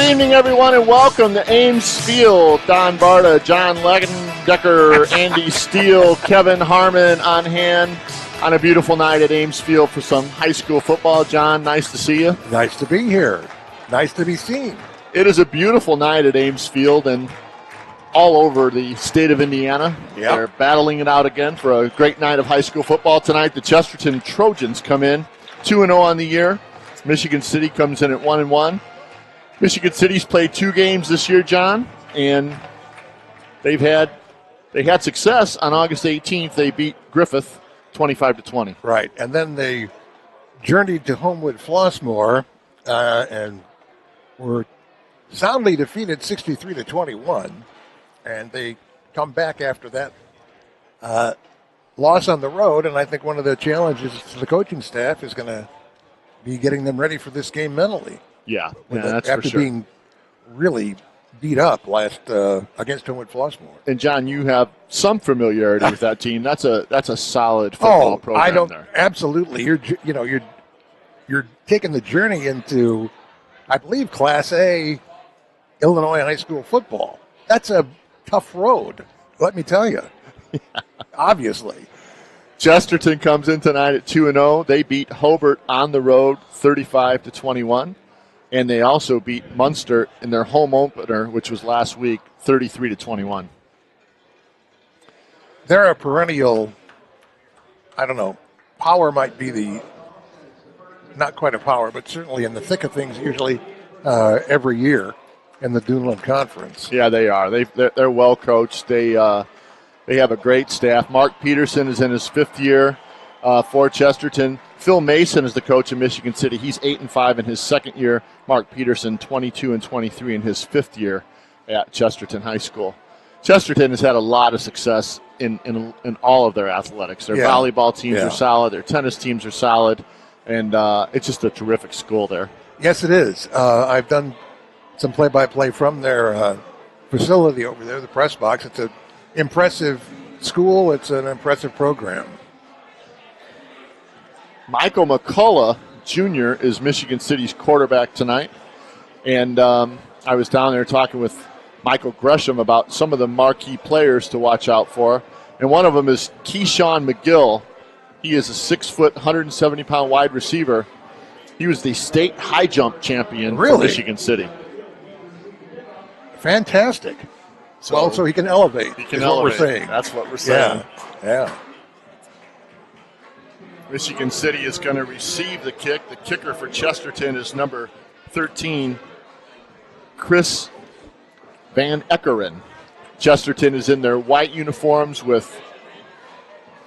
evening, everyone, and welcome to Ames Field. Don Barta, John Legendecker, Andy Steele, Kevin Harmon on hand on a beautiful night at Ames Field for some high school football. John, nice to see you. Nice to be here. Nice to be seen. It is a beautiful night at Ames Field and all over the state of Indiana. Yep. They're battling it out again for a great night of high school football tonight. The Chesterton Trojans come in 2-0 on the year. Michigan City comes in at 1-1. Michigan City's played 2 games this year, John, and they had success on August 18th. They beat Griffith 25-20. Right, and then they journeyed to Homewood Flossmoor and were soundly defeated 63-21, and they come back after that loss on the road. And I think one of the challenges to the coaching staff is going to be getting them ready for this game mentally. Yeah, that's after for sure. Being really beat up last against Homewood Flossmoor. And John, you have some familiarity with that team. That's a solid football program. I don't there. Absolutely. You're taking the journey into, I believe, Class A Illinois high school football. That's a tough road, let me tell you. Obviously. Chesterton comes in tonight at 2-0. They beat Hobart on the road 35-21. And they also beat Munster in their home opener, which was last week, 33-21. They're a perennial, I don't know, power might be not quite a power, but certainly in the thick of things usually every year in the Duneland Conference. Yeah, they are. They're well coached. They have a great staff. Mark Peterson is in his 5th year for Chesterton. Phil Mason is the coach of Michigan City. He's 8-5 in his 2nd year. Mark Peterson, 22-23 in his 5th year at Chesterton High School. Chesterton has had a lot of success in all of their athletics. Their volleyball teams are solid. Their tennis teams are solid. And it's just a terrific school there. Yes, it is. I've done some play-by-play from their facility over there, the press box. It's an impressive school. It's an impressive program. Michael McCullough, Jr. is Michigan City's quarterback tonight. And I was down there talking with Michael Gresham about some of the marquee players to watch out for. And one of them is Keyshawn McGill. He is a 6-foot, 170-pound wide receiver. He was the state high jump champion for Michigan City. Fantastic. So he can elevate. He can elevate. What we're saying. That's what we're saying. Yeah. Michigan City is going to receive the kick. The kicker for Chesterton is number 13, Chris Van Eckeren. Chesterton is in their white uniforms with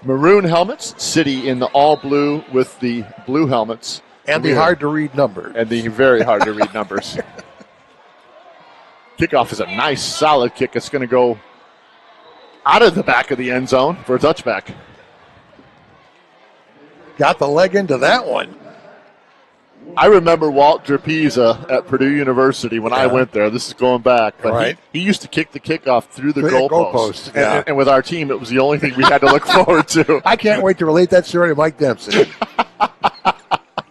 maroon helmets. City in the all blue with the blue helmets. And the hard-to-read numbers. And the very hard-to-read numbers. Kickoff is a nice, solid kick. It's going to go out of the back of the end zone for a touchback. Got the leg into that one. I remember Walt Drapiza at Purdue University when I went there. This is going back. But he used to kick the kickoff through the goalpost. Yeah. And with our team, it was the only thing we had to look forward to. I can't wait to relate that story to Mike Dempsey.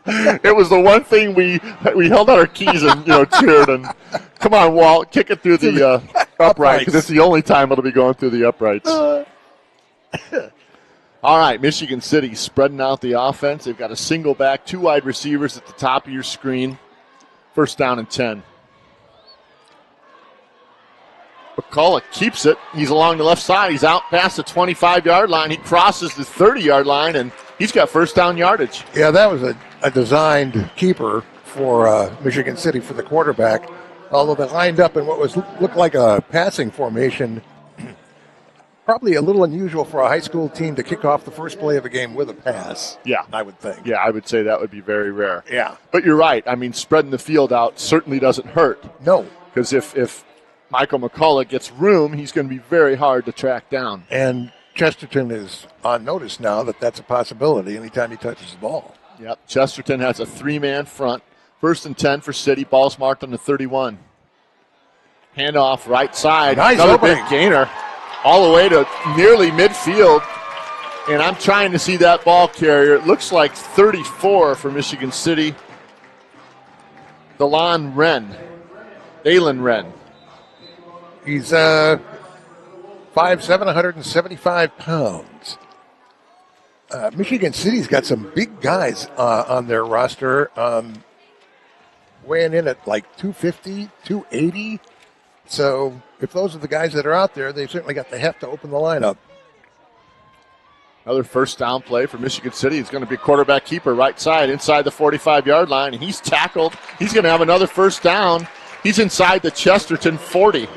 It was the one thing we held out our keys and cheered and come on, Walt, kick it through the upright because it's the only time it'll be going through the uprights. All right, Michigan City spreading out the offense. They've got a single back, 2 wide receivers at the top of your screen. 1st down and 10. McCullough keeps it. He's along the left side. He's out past the 25-yard line. He crosses the 30-yard line, and he's got 1st down yardage. Yeah, that was a designed keeper for Michigan City for the quarterback. Although they lined up in what looked like a passing formation. Probably a little unusual for a high school team to kick off the first play of a game with a pass. Yeah. I would think. Yeah, I would say that would be very rare. Yeah. But you're right. I mean, spreading the field out certainly doesn't hurt. No. Because if Michael McCullough gets room, he's going to be very hard to track down. And Chesterton is on notice now that that's a possibility anytime he touches the ball. Yep. Chesterton has a 3-man front. 1st and 10 for City. Ball's marked on the 31. Handoff right side. Nice Another opening. big gainer. All the way to nearly midfield. And I'm trying to see that ball carrier. It looks like 34 for Michigan City. DeLon Wren Dalen Wren. He's 5'7", 175 pounds. Michigan City's got some big guys on their roster, weighing in at like 250, 280. So if those are the guys that are out there, they've certainly got the heft to open the lineup. Another first down play for Michigan City. It's going to be quarterback keeper right side inside the 45-yard line. He's tackled. He's going to have another first down. He's inside the Chesterton 40.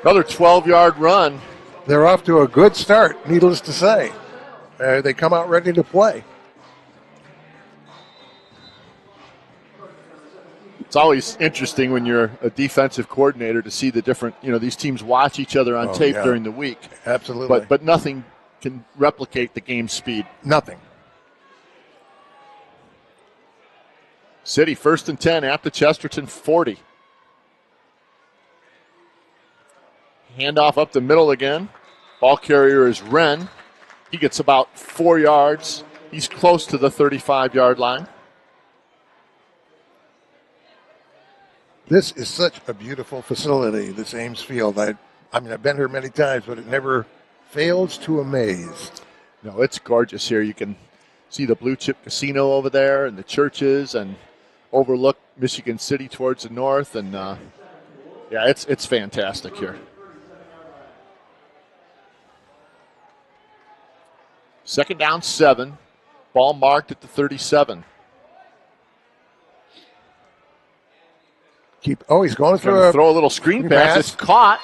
Another 12-yard run. They're off to a good start, needless to say. They come out ready to play. It's always interesting when you're a defensive coordinator to see the different, these teams watch each other on tape during the week. Absolutely. But nothing can replicate the game speed. Nothing. City 1st and 10 at the Chesterton 40. Handoff up the middle again. Ball carrier is Wren. He gets about 4 yards. He's close to the 35-yard line. This is such a beautiful facility, this Ames Field. I've been here many times, but it never fails to amaze. No, it's gorgeous here. You can see the Blue Chip Casino over there and the churches and overlook Michigan City towards the north. And, it's fantastic here. Second down, 7. Ball marked at the 37. He's going through throw a little screen pass. It's caught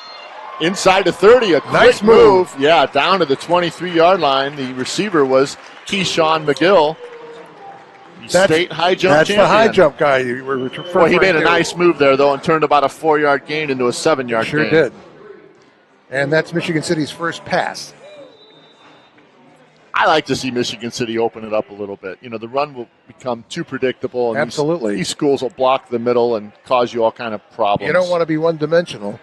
inside the 30. A nice quick move. Yeah, down to the 23-yard line. The receiver was Keyshawn McGill, state high jump that's champion. The high jump guy you were referring to. Well, he made a nice move there, though, and turned about a 4-yard gain into a 7-yard gain. Sure did. And that's Michigan City's first pass. I like to see Michigan City open it up a little bit. The run will become too predictable. And Absolutely. These schools will block the middle and cause you all kind of problems. You don't want to be one-dimensional.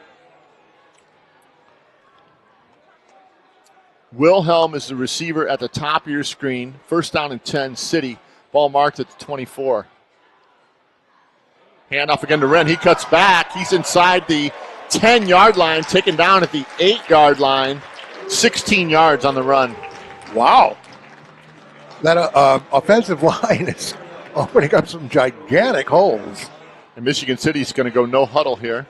Wilhelm is the receiver at the top of your screen. First down and 10, City. Ball marked at the 24. Handoff again to Wren. He cuts back. He's inside the 10-yard line, taken down at the 8-yard line. 16 yards on the run. Wow. That offensive line is opening up some gigantic holes. And Michigan City's going to go no huddle here.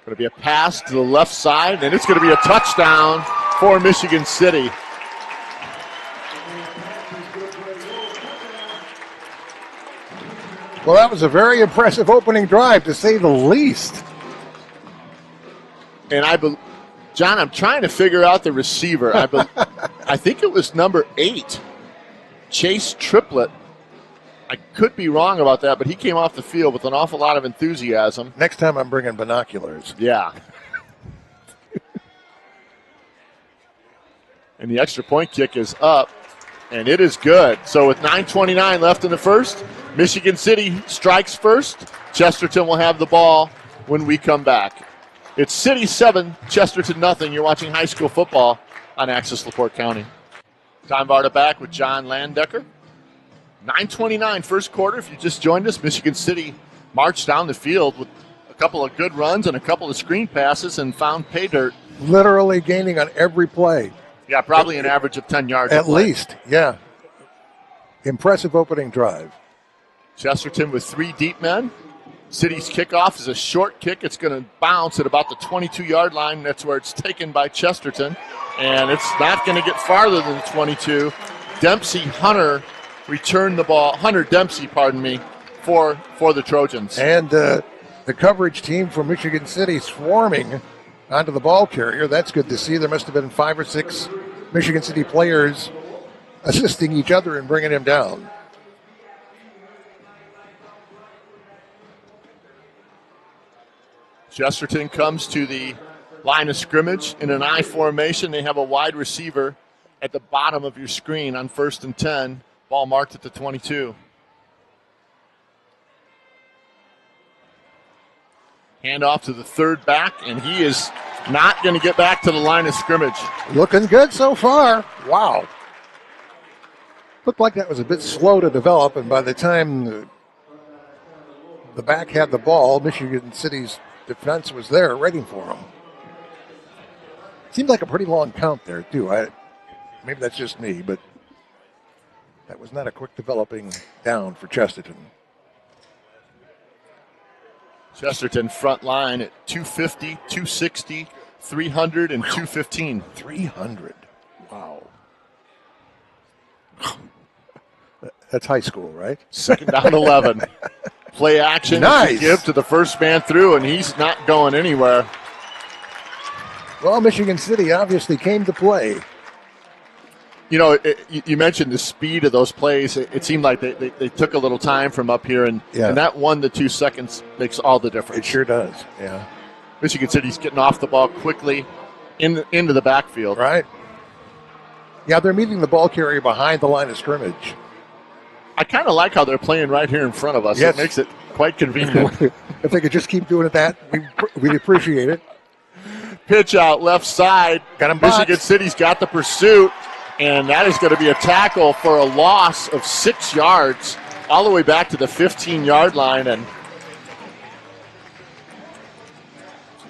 Going to be a pass to the left side, and it's going to be a touchdown for Michigan City. Well, that was a very impressive opening drive, to say the least. And John, I'm trying to figure out the receiver. I think it was number 8, Chase Triplett. I could be wrong about that, but he came off the field with an awful lot of enthusiasm. Next time I'm bringing binoculars. Yeah. And the extra point kick is up, and it is good. So with 9:29 left in the first, Michigan City strikes first. Chesterton will have the ball when we come back. It's City 7, Chesterton nothing. You're watching high school football on Access LaPorte County. Time Varda back with John Landecker. 9:29 first quarter. If you just joined us, Michigan City marched down the field with a couple of good runs and a couple of screen passes and found pay dirt. Literally gaining on every play. Yeah, probably an average of 10 yards. At least, yeah. Impressive opening drive. Chesterton with 3 deep men. City's kickoff is a short kick. It's going to bounce at about the 22-yard line. That's where it's taken by Chesterton. And it's not going to get farther than the 22. Hunter Dempsey, for the Trojans. And the coverage team from Michigan City swarming onto the ball carrier. That's good to see. There must have been 5 or 6 Michigan City players assisting each other in bringing him down. Chesterton comes to the line of scrimmage in an I formation. They have a wide receiver at the bottom of your screen on 1st and 10. Ball marked at the 22. Handoff to the third back, and he is not going to get back to the line of scrimmage. Looking good so far. Wow. Looked like that was a bit slow to develop, and by the time the back had the ball, Michigan City's defense was there waiting for them. Seemed like a pretty long count there, too. Maybe that's just me, but that was not a quick developing down for Chesterton. Chesterton front line at 250, 260, 300, and 215. 300. Wow. That's high school, right? Second down 11. Play action. Nice. Give to the first man through, and he's not going anywhere. Well, Michigan City obviously came to play. You know, you mentioned the speed of those plays. It seemed like they took a little time from up here, and that 1 to 2 seconds makes all the difference. It sure does, yeah. Michigan City's getting off the ball quickly into the backfield. Right. Yeah, they're meeting the ball carrier behind the line of scrimmage. I kind of like how they're playing right here in front of us. Yes. It makes it quite convenient. If they could just keep doing it we'd appreciate it. Pitch out left side. Got him Michigan boxed. City's got the pursuit. And that is going to be a tackle for a loss of 6 yards all the way back to the 15-yard line. And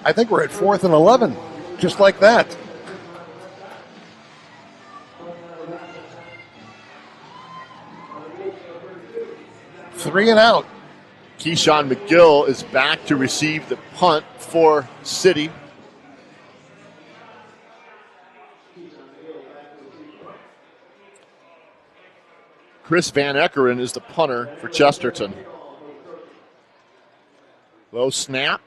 I think we're at 4th and 11, just like that. Three and out. Keyshawn McGill is back to receive the punt for City. Chris Van Eckeren is the punter for Chesterton. Low snap.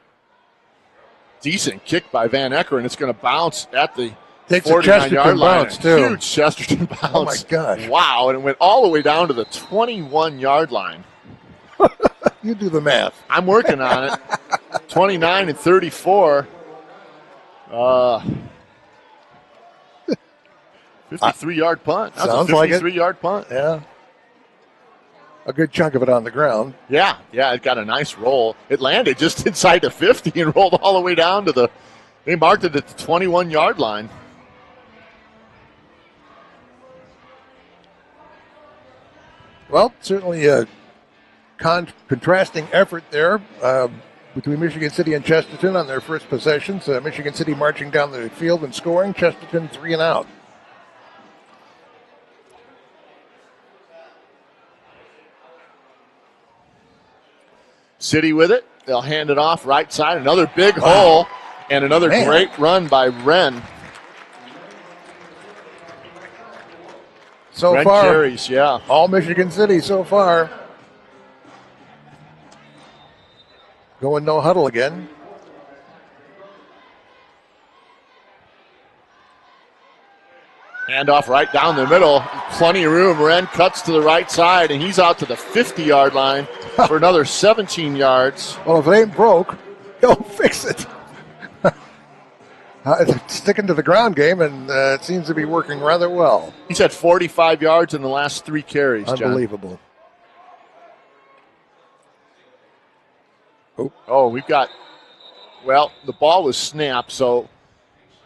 Decent kick by Van Eckeren. It's going to bounce at the Takes a 49-yard Chesterton line. bounce, too. Huge Chesterton bounce. Oh, my gosh. Wow, and it went all the way down to the 21-yard line. You do the math. I'm working on it. 29 and 34. 53-yard punt. That was a 53-yard punt. Yeah. A good chunk of it on the ground. Yeah, it got a nice roll. It landed just inside the 50 and rolled all the way down to they marked it at the 21-yard line. Well, certainly a contrasting effort there between Michigan City and Chesterton on their first possessions. Michigan City marching down the field and scoring. Chesterton 3 and out. City with it. They'll hand it off right side. Another big hole and another great run by Wren. So Wren far, carries, yeah. all Michigan City so far. Going no huddle again. Handoff right down the middle. Plenty of room. Wren cuts to the right side, and he's out to the 50-yard line for another 17 yards. Well, if it ain't broke, he'll fix it. Sticking to the ground game, and it seems to be working rather well. He's had 45 yards in the last 3 carries, John. Unbelievable. Oh, we've got, the ball was snapped, so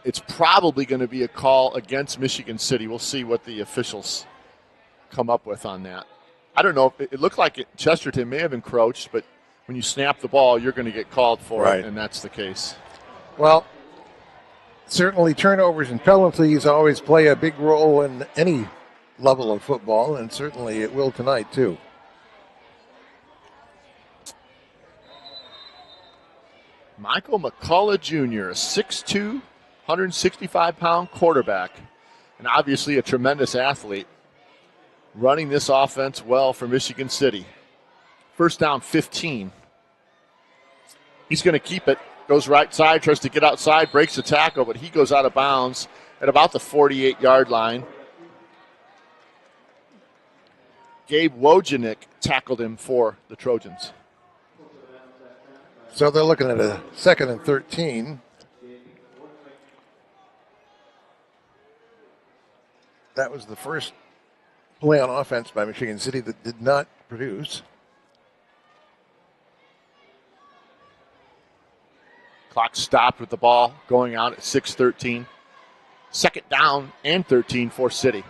it's probably going to be a call against Michigan City. We'll see what the officials come up with on that. I don't know. It looked like Chesterton may have encroached, but when you snap the ball, you're going to get called for it, and that's the case. Well, certainly turnovers and penalties always play a big role in any level of football, and certainly it will tonight, too. Michael McCullough Jr., a 6'2", 165-pound quarterback, and obviously a tremendous athlete, running this offense well for Michigan City. First down 15. He's going to keep it. Goes right side, tries to get outside, breaks the tackle, but he goes out of bounds at about the 48-yard line. Gabe Wojcik tackled him for the Trojans. So they're looking at a 2nd and 13. That was the first play on offense by Michigan City that did not produce. Clock stopped with the ball going out at 6:13. Second down and 13 for City.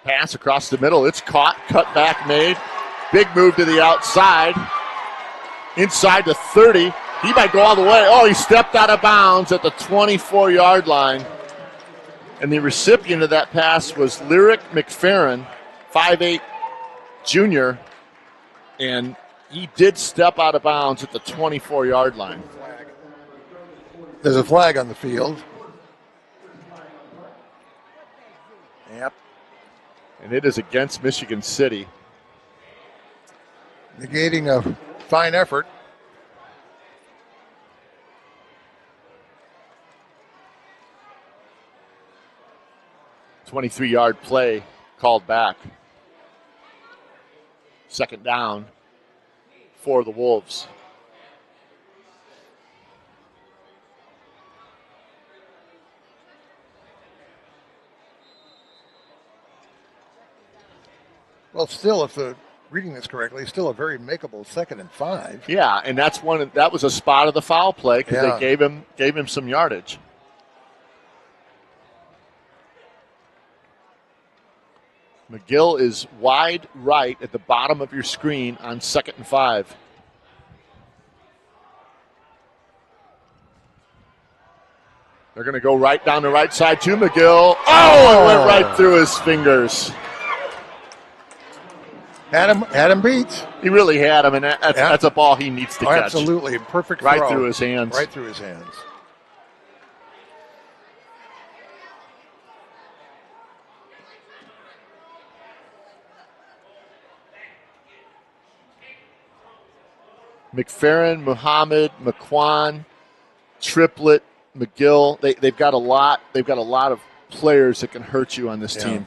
Pass across the middle. It's caught. Cut back made. Big move to the outside. Inside the 30. He might go all the way. Oh, he stepped out of bounds at the 24-yard line. And the recipient of that pass was Lyric McFerrin, 5'8", junior. And he did step out of bounds at the 24-yard line. There's a flag on the field. Yep. And it is against Michigan City. Negating a fine effort. .23-yard play called back. Second down for the Wolves. Well, still, if reading this correctly, still a very makeable 2nd and 5. Yeah, and that was a spot of the foul play because they gave him some yardage. McGill is wide right at the bottom of your screen on 2nd and 5. They're going to go right down the right side to McGill. Oh, it went right through his fingers. Had him beat. He really had him, and that's a ball he needs to catch. Absolutely. Perfect right throw. Through his hands. Right through his hands. McFerrin, Muhammad, McQuan, Triplett, McGill. They've got a lot. They've got a lot of players that can hurt you on this team.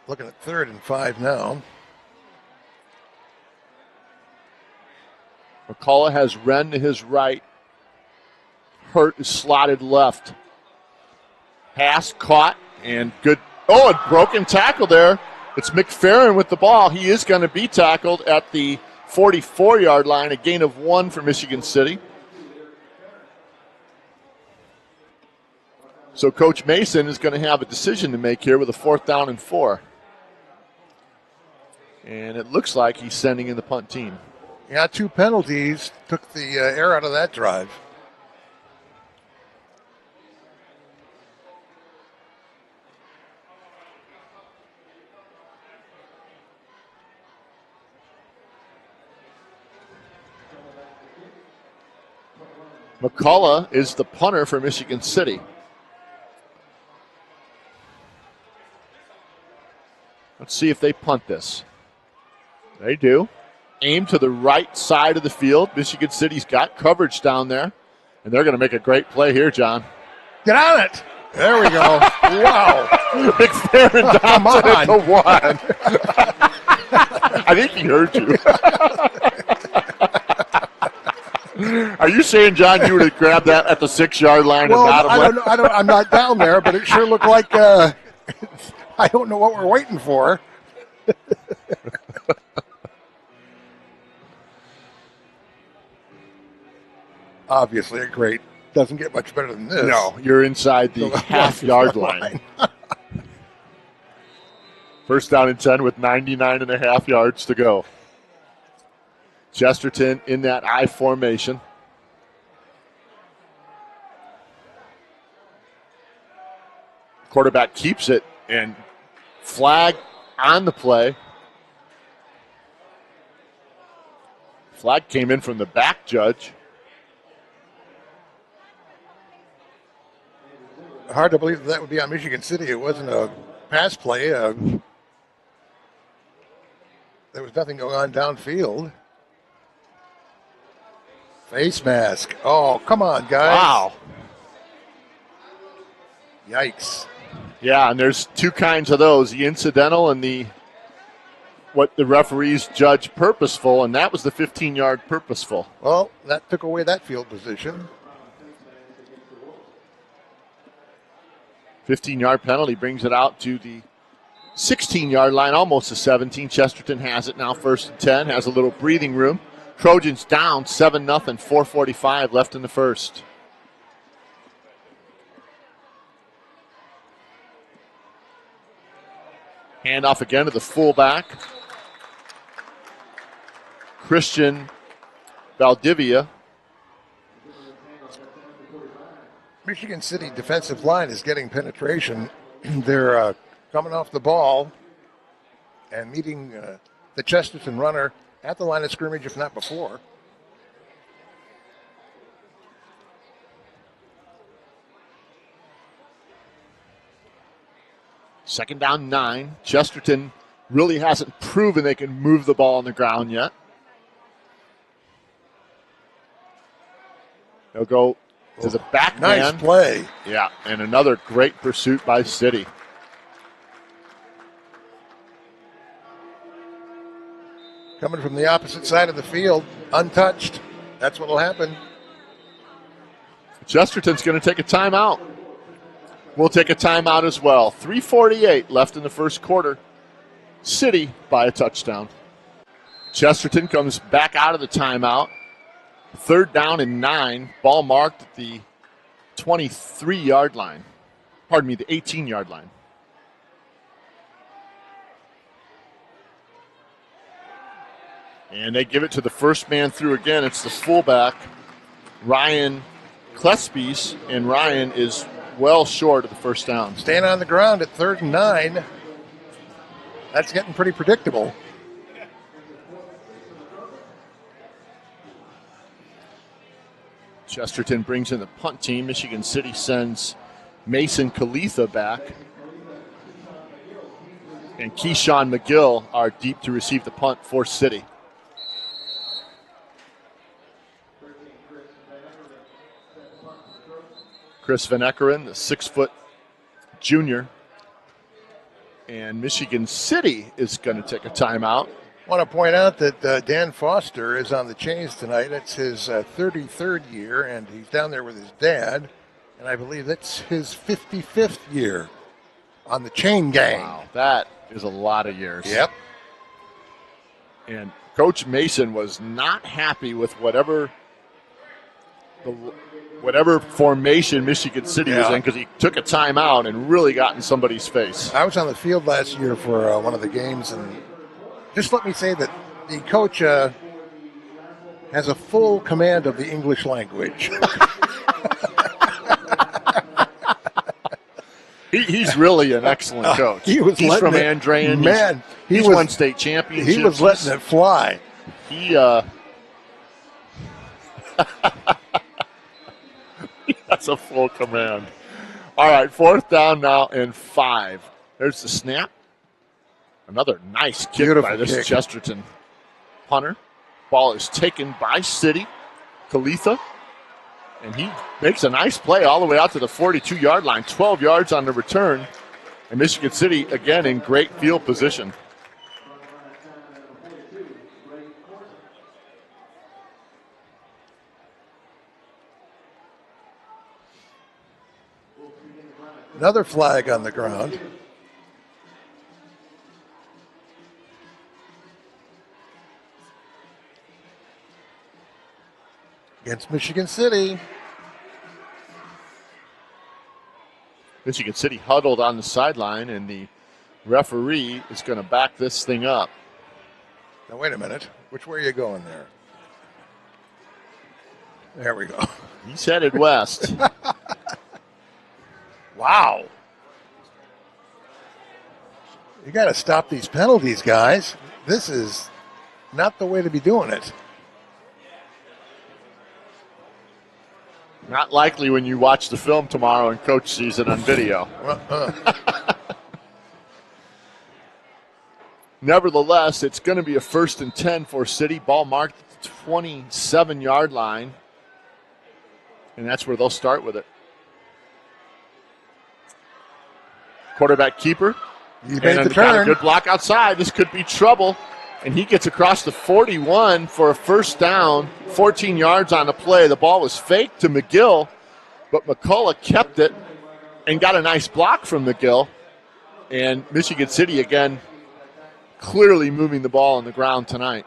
Looking at 3rd and 5 now. McCullough has Wren to his right. Hurt is slotted left. Pass caught and good. Oh, a broken tackle there. It's McFerrin with the ball. He is going to be tackled at the 44-yard line, a gain of 1 for Michigan City. So Coach Mason is going to have a decision to make here with a 4th down and 4. And it looks like he's sending in the punt team. Yeah, 2 penalties took the air out of that drive. McCullough is the punter for Michigan City. Let's see if they punt this. They do. Aim to the right side of the field. Michigan City's got coverage down there. And they're going to make a great play here, John. Get on it. There we go. Wow. McFerrin down at the 1. I think he heard you. Are you saying, John, you would have grabbed that at the 6-yard line? Well, and not I'm not down there, but it sure looked like I don't know what we're waiting for. Obviously, a great. Doesn't get much better than this. No, you're inside the half-yard line. 1st down and 10 with 99.5 yards to go. Chesterton in that I formation. Quarterback keeps it, and flag on the play. Flag came in from the back, Judge. Hard to believe that would be on Michigan City. It wasn't a pass play. There was nothing going on downfield. Face mask. Oh, come on, guys. Wow. Yikes. Yeah, and there's 2 kinds of those, the incidental and the what the referees judge purposeful, and that was the 15-yard purposeful. Well, that took away that field position. 15-yard penalty brings it out to the 16-yard line, almost to 17. Chesterton has it now, 1st and 10, has a little breathing room. Trojans down 7-0, 4:45 left in the first. Handoff again to the fullback, Christian Valdivia. Michigan City defensive line is getting penetration. They're coming off the ball and meeting the Chesterton runner at the line of scrimmage, if not before. Second down 9. Chesterton really hasn't proven they can move the ball on the ground yet. They'll go to the back Nice man. play. Yeah, and another great pursuit by City. Coming from the opposite side of the field, untouched. That's what will happen. Chesterton's going to take a timeout. We'll take a timeout as well. 3:48 left in the first quarter. City by a touchdown. Chesterton comes back out of the timeout. Third down and 9. Ball marked at the 23-yard line. Pardon me, the 18-yard line. And they give it to the first man through again. It's the fullback, Ryan Klespies, and Ryan is well short of the first down. Staying on the ground at 3rd and 9. That's getting pretty predictable. Chesterton brings in the punt team. Michigan City sends Mason Kalitha back. And Keyshawn McGill are deep to receive the punt for City. Chris Van Eckeren, the 6-foot junior. And Michigan City is going to take a timeout. I want to point out that Dan Foster is on the chains tonight. It's his 33rd year, and he's down there with his dad. And I believe that's his 55th year on the chain gang. Wow, that is a lot of years. Yep. And Coach Mason was not happy with whatever formation Michigan City was in, because he took a timeout and really got in somebody's face. I was on the field last year for one of the games, and just let me say that the coach has a full command of the English language. He's really an excellent coach. He's from Andrean. Man, he's won state championships. He was letting it fly. He that's a full command. All right, 4th down now and 5. There's the snap. Another nice kick by this kick. Chesterton punter. Ball is taken by City. Kalitha. And he makes a nice play all the way out to the 42-yard line. 12 yards on the return. And Michigan City, again, in great field position. Another flag on the ground. Against Michigan City. Michigan City huddled on the sideline, and the referee is going to back this thing up. Now, wait a minute. Which way are you going there? There we go. He's headed west. Wow. You got to stop these penalties, guys. This is not the way to be doing it. Not likely when you watch the film tomorrow and Coach sees it on video. Nevertheless, it's going to be a 1st and 10 for City. Ball marked at the 27-yard line. And that's where they'll start with it. Quarterback keeper. He made the got a turn. good block outside. This could be trouble. And he gets across the 41 for a 1st down, 14 yards on the play. The ball was faked to McGill, but McCullough kept it and got a nice block from McGill. And Michigan City, again, clearly moving the ball on the ground tonight.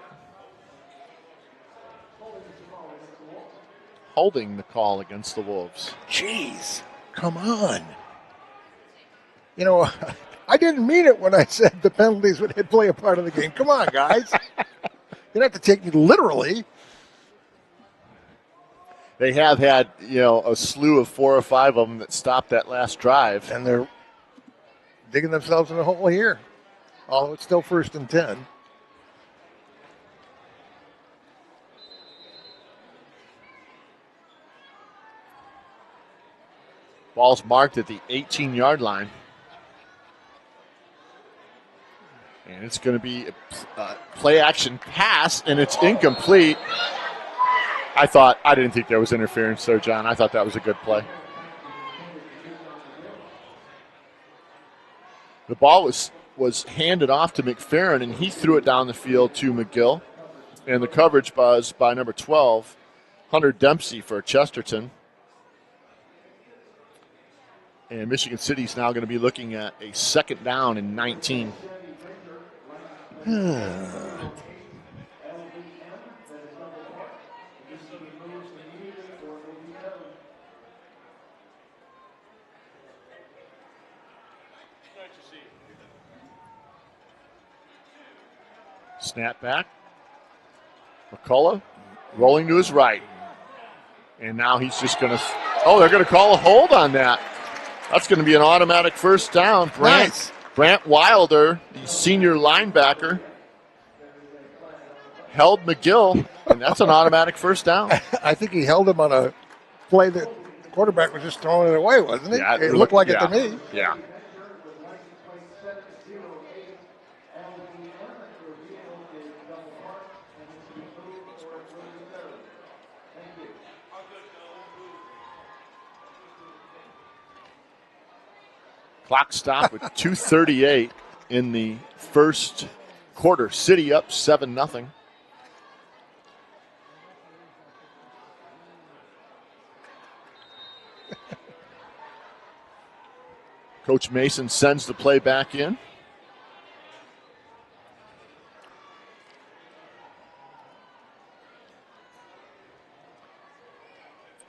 Holding the call against the Wolves. Jeez, come on. You know, I didn't mean it when I said the penalties would play a part of the game. Come on, guys. You don't have to take me literally. They have had, a slew of 4 or 5 of them that stopped that last drive. And they're digging themselves in a hole here. Although it's still 1st and 10. Ball's marked at the 18-yard line. And it's going to be a play-action pass, and it's incomplete. I didn't think there was interference there, John. I thought that was a good play. The ball was handed off to McFerrin, and he threw it down the field to McGill. And the coverage was by number 12, Hunter Dempsey for Chesterton. And Michigan City's now going to be looking at a 2nd down and 19. Snap back. McCullough rolling to his right. And now he's just going to... they're going to call a hold on that. That's going to be an automatic 1st down. Brant Wilder, the senior linebacker, held McGill, and that's an automatic 1st down. I think he held him on a play that the quarterback was just throwing it away, wasn't it? Yeah, it looked like it to me. Yeah. Clock stop with 2:38 in the 1st quarter. City up 7-0. Coach Mason sends the play back in.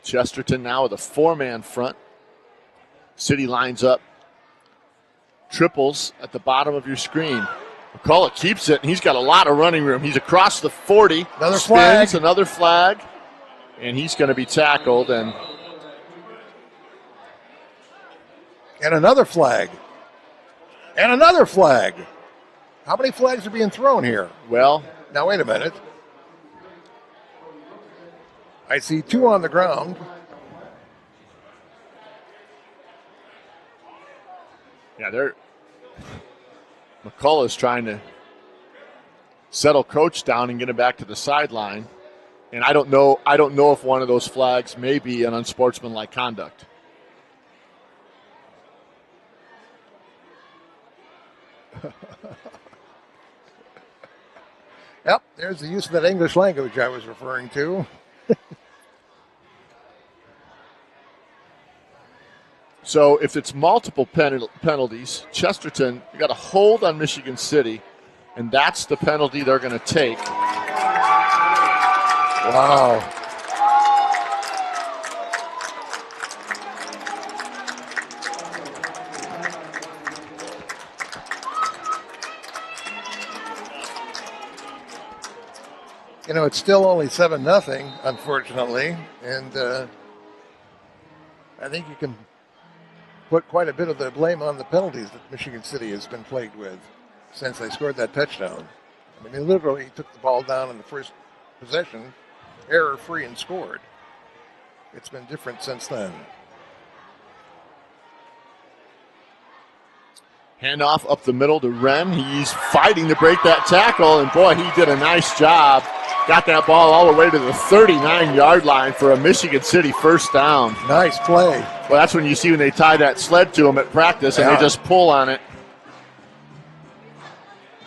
Chesterton now with a 4-man front. City lines up. Triples at the bottom of your screen. McCullough keeps it, and he's got a lot of running room. He's across the 40. Another flag. And he's going to be tackled. And another flag. And another flag. How many flags are being thrown here? Well, now wait a minute. I see 2 on the ground. Yeah, McCullough's trying to settle Coach down and get him back to the sideline. And I don't know if one of those flags may be an unsportsmanlike conduct. Yep, there's the use of that English language I was referring to. So if it's multiple penalties, Chesterton, you got a hold on Michigan City, and that's the penalty they're going to take. Wow. It's still only 7-0, unfortunately, and I think you can put quite a bit of the blame on the penalties that Michigan City has been plagued with since they scored that touchdown. I mean, they literally took the ball down in the first possession, error-free, and scored. It's been different since then. Handoff up the middle to Wren. He's fighting to break that tackle, and boy, he did a nice job. Got that ball all the way to the 39-yard line for a Michigan City 1st down. Nice play. Well, that's when you see when they tie that sled to him at practice and they just pull on it.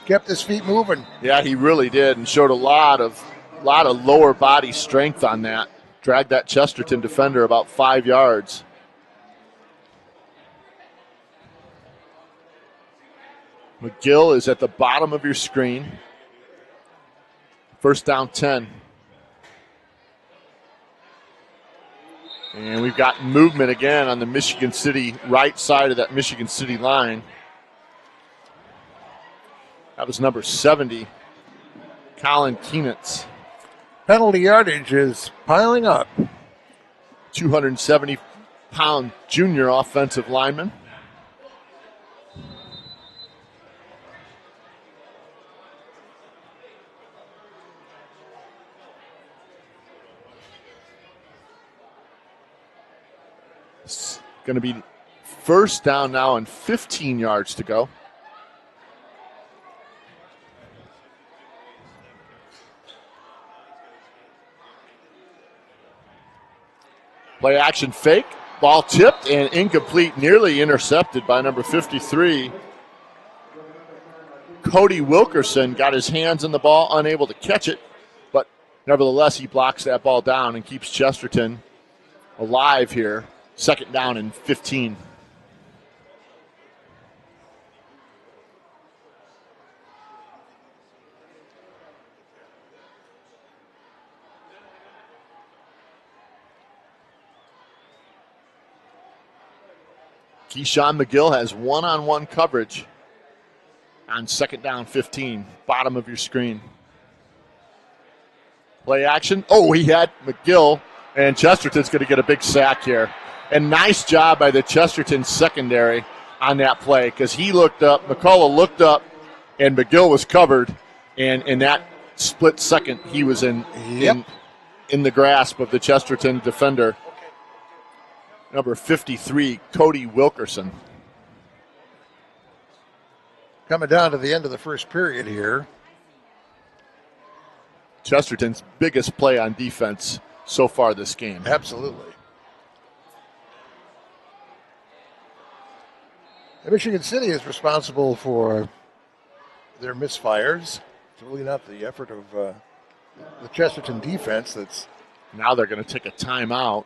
Kept his feet moving. Yeah, he really did, and showed a lot of lower body strength on that. Dragged that Chesterton defender about 5 yards. McGill is at the bottom of your screen. 1st down 10. And we've got movement again on the Michigan City right side of that Michigan City line. That was number 70, Colin Keenitz. Penalty yardage is piling up. 270-pound junior offensive lineman. It's going to be first down now and 15 yards to go. Play action fake. Ball tipped and incomplete, nearly intercepted by number 53. Cody Wilkerson got his hands on the ball, unable to catch it, but nevertheless he blocks that ball down and keeps Chesterton alive here. Second down and 15. Keyshawn McGill has one-on-one coverage on second down 15, bottom of your screen. Play action. Oh, he had McGill, and Chesterton's going to get a big sack here. And nice job by the Chesterton secondary on that play because he looked up, McCullough looked up, and McGill was covered. And in that split second, he was in the grasp of the Chesterton defender. Number 53, Cody Wilkerson. Coming down to the end of the first period here. Chesterton's biggest play on defense so far this game. Absolutely. Michigan City is responsible for their misfires. It's really not the effort of the Chesterton defense that's... Now they're going to take a timeout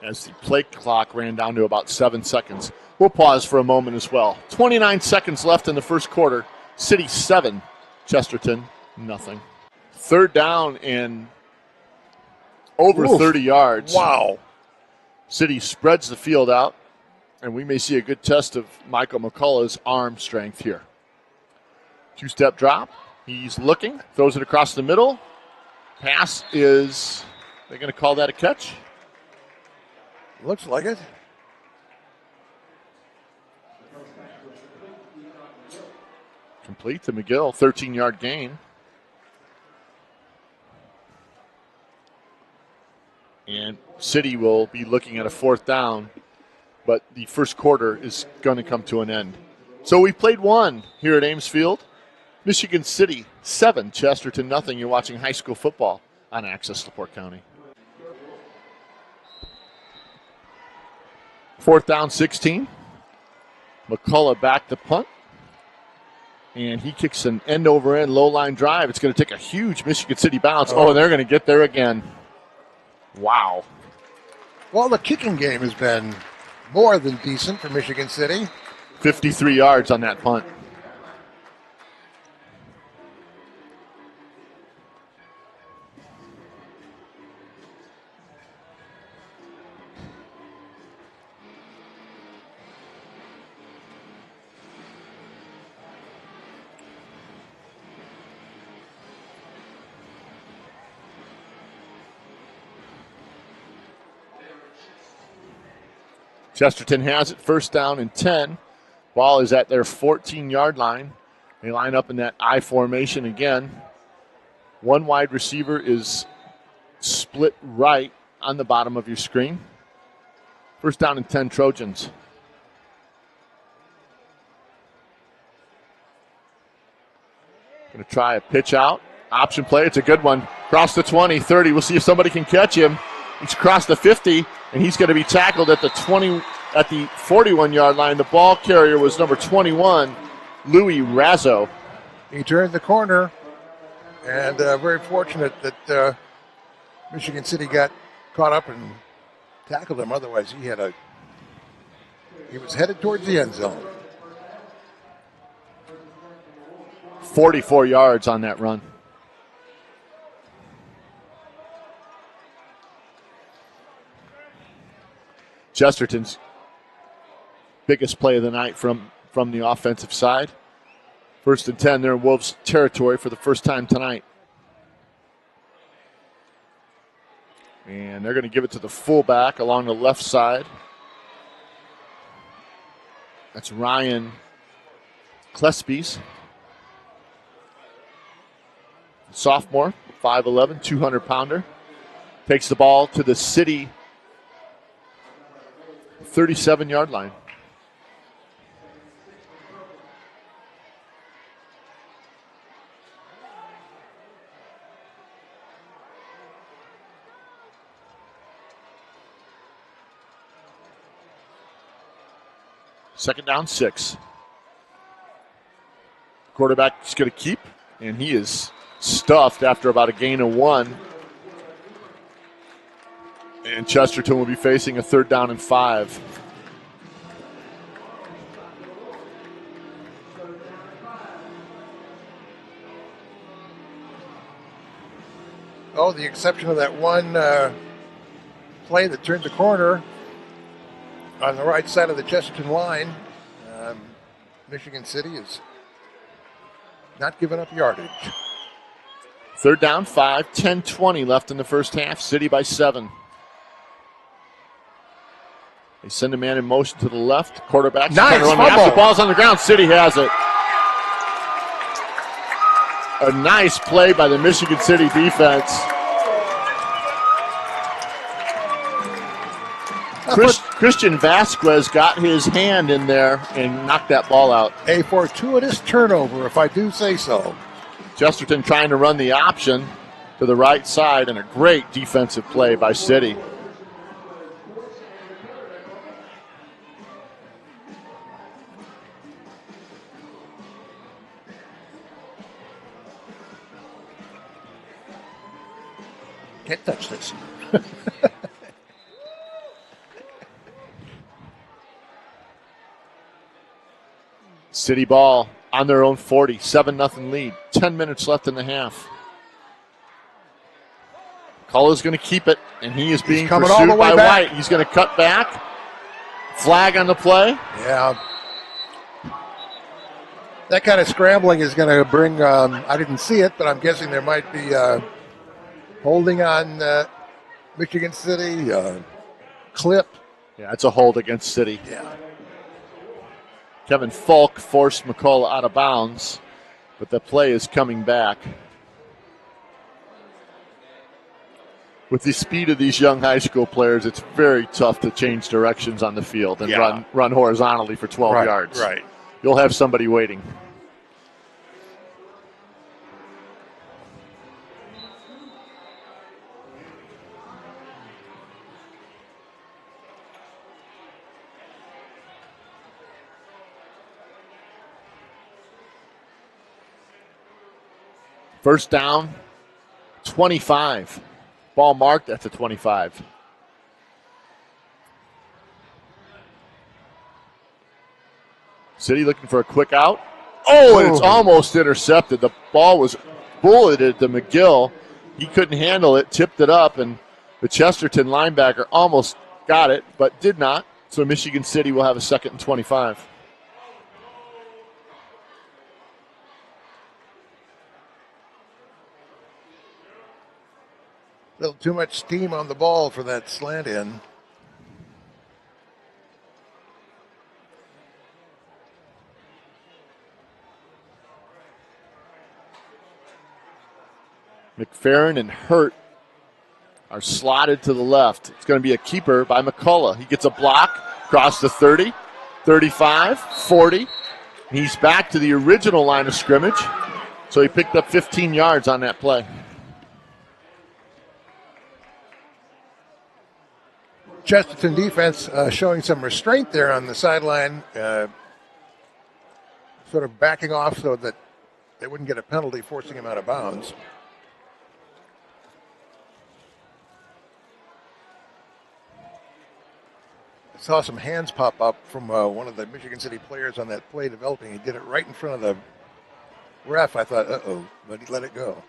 as the play clock ran down to about 7 seconds. We'll pause for a moment as well. 29 seconds left in the first quarter. City 7, Chesterton nothing. Third down and over 30 yards. Wow. City spreads the field out, and we may see a good test of Michael McCullough's arm strength here. Two-step drop. He's looking, throws it across the middle. Pass is, they're going to call that a catch? Looks like it. Complete to McGill, 13-yard gain. And City will be looking at a fourth down, but the first quarter is going to come to an end. So we played one here at Ames Field. Michigan City 7, Chesterton nothing. You're watching high school football on Access LaPorte County. Fourth down, 16. McCullough back to punt. And he kicks an end-over-end low-line drive. It's going to take a huge Michigan City bounce. Oh, and they're going to get there again. Wow. Well, the kicking game has been more than decent for Michigan City. 53 yards on that punt. Chesterton has it, first down and 10. Ball is at their 14-yard line. They line up in that I formation again. One wide receiver is split right on the bottom of your screen. First down and 10, Trojans. Going to try a pitch out. Option play, it's a good one. Cross the 20, 30. We'll see if somebody can catch him. He's crossed the 50, and he's going to be tackled at the 41-yard line. The ball carrier was number 21, Louis Razzo. He turned the corner, and very fortunate that Michigan City got caught up and tackled him. Otherwise, he was headed towards the end zone. 44 yards on that run. Chesterton's biggest play of the night from the offensive side. First and 10, they're in Wolves territory for the first time tonight. And they're going to give it to the fullback along the left side. That's Ryan Klespies. Sophomore, 5'11", 200-pounder. Takes the ball to the City 37-yard line. Second down, 6. Quarterback is going to keep, and he is stuffed after about a gain of 1. And Chesterton will be facing a 3rd down and 5. Oh, the exception of that one play that turned the corner on the right side of the Chesterton line. Michigan City is not giving up yardage. 3rd down, 5, 10-20 left in the first half. City by 7. They send a man in motion to the left. Quarterback's nice trying to run the ball's on the ground. City has it. A nice play by the Michigan City defense. Christian Vasquez got his hand in there and knocked that ball out. A fortuitous turnover, if I do say so. Chesterton trying to run the option to the right side, and a great defensive play by City. Can't touch this. City ball on their own 40, 7-0 lead. 10 minutes left in the half. Culler's going to keep it, and he is being pursued all the way by back. White. He's going to cut back. Flag on the play. Yeah. That kind of scrambling is going to bring, I didn't see it, but I'm guessing there might be holding on Michigan City, clip. Yeah, it's a hold against City. Yeah. Kevin Falk forced McCullough out of bounds, but the play is coming back. With the speed of these young high school players, it's very tough to change directions on the field and run horizontally for 12 yards. Right. You'll have somebody waiting. First down, 25. Ball marked at the 25. City looking for a quick out. Oh, and it's almost intercepted. The ball was bulleted to McGill. He couldn't handle it, tipped it up, and the Chesterton linebacker almost got it, but did not. So Michigan City will have a 2nd and 25. A little too much steam on the ball for that slant in. McFerrin and Hurt are slotted to the left. It's going to be a keeper by McCullough. He gets a block across the 30, 35, 40. He's back to the original line of scrimmage. So he picked up 15 yards on that play. Chesterton defense showing some restraint there on the sideline, sort of backing off so that they wouldn't get a penalty forcing him out of bounds. I saw some hands pop up from one of the Michigan City players on that play developing. He did it right in front of the ref. I thought, uh-oh, but he let it go.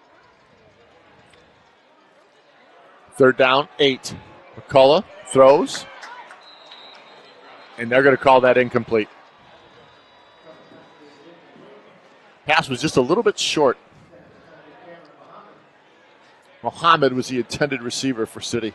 3rd down, 8. McCullough throws, and they're going to call that incomplete. pass was just a little bit short. Muhammad was the intended receiver for City.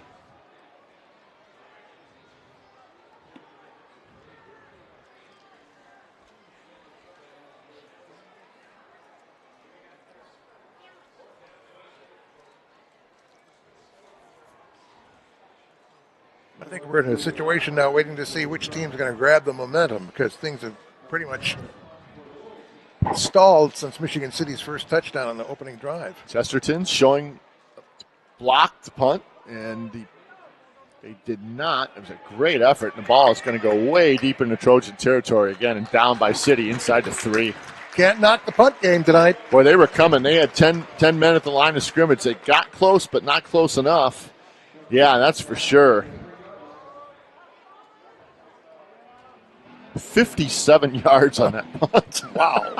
I think we're in a situation now waiting to see which team's going to grab the momentum because things have pretty much stalled since Michigan City's first touchdown on the opening drive. Chesterton showing blocked punt, and they did not. It was a great effort, and the ball is going to go way deep into Trojan territory again and down by City inside the 3. Can't knock the punt game tonight. Boy, they were coming. They had 10 men at the line of scrimmage. They got close, but not close enough. Yeah, that's for sure. 57 yards on that punt. Wow.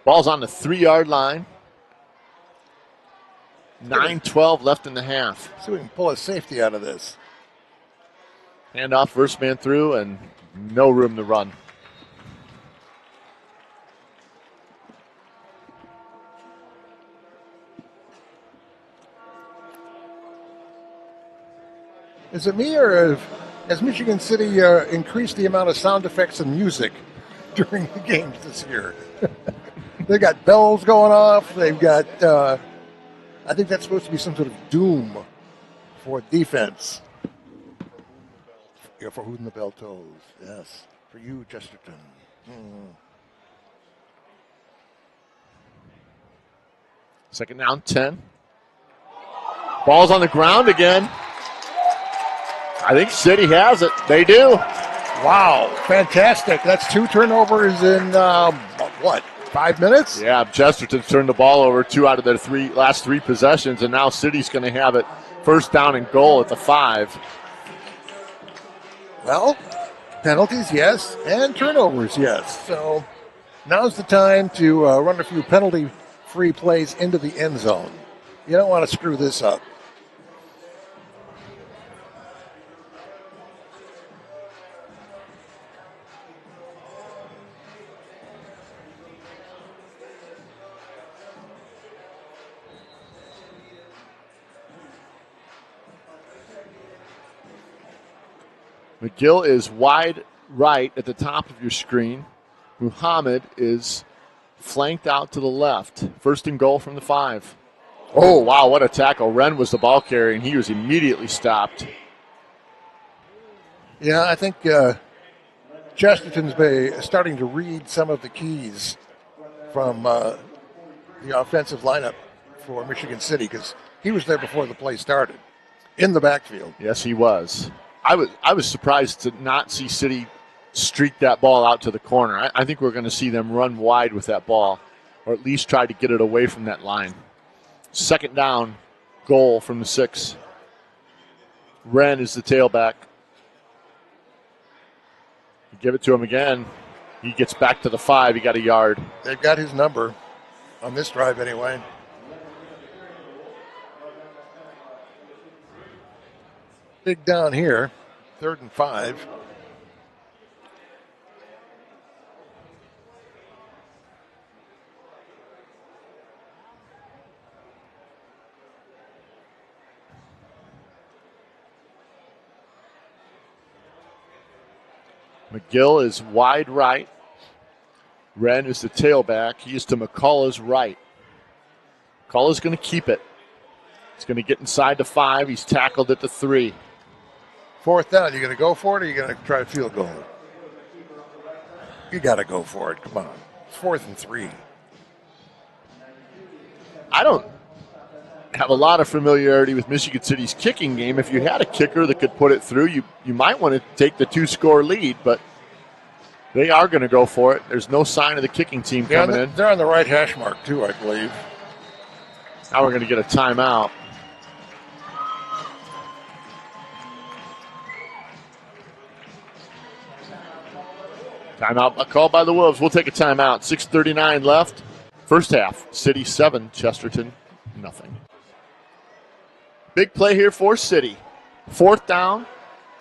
Ball's on the 3-yard line. 9:12 left in the half. See if we can pull a safety out of this. Handoff, first man through, and no room to run. Is it me, or has Michigan City increased the amount of sound effects and music during the games this year? They got bells going off. They've got, I think that's supposed to be some sort of doom for defense. Yeah, for whom the bell tolls. Yes, for you, Chesterton. Second down, 10. Ball's on the ground again. I think City has it. They do. Wow, fantastic. That's 2 turnovers in, 5 minutes? Yeah, Chesterton's turned the ball over 2 out of their last 3 possessions, and now City's going to have it first down and goal at the 5. Well, penalties, yes, and turnovers, yes. So now's the time to run a few penalty-free plays into the end zone. You don't want to screw this up. McGill is wide right at the top of your screen. Muhammad is flanked out to the left. First and goal from the 5. Oh, wow, what a tackle. Wren was the ball carrier, and he was immediately stopped. Yeah, I think Chesterton's starting to read some of the keys from the offensive lineup for Michigan City because he was there before the play started in the backfield. Yes, he was. I was surprised to not see City streak that ball out to the corner. I think we're going to see them run wide with that ball, or at least try to get it away from that line. Second down, goal from the 6. Wren is the tailback. You give it to him again. He gets back to the 5. He got a yard. They've got his number on this drive anyway. Big down here, 3rd and 5. McGill is wide right. Wren is the tailback. He is to McCullough's right. McCullough's going to keep it. He's going to get inside the 5. He's tackled at the 3. 4th down, you going to go for it, or you going to try a field goal? You got to go for it. Come on. It's 4th and 3. I don't have a lot of familiarity with Michigan City's kicking game. If you had a kicker that could put it through, you might want to take the 2-score lead, but they are going to go for it. There's no sign of the kicking team coming in. They're on the right hash mark, too, I believe. Now we're going to get a timeout. Timeout called by the Wolves. We'll take a timeout. 6:39 left. First half. City 7, Chesterton nothing. Big play here for City. 4th down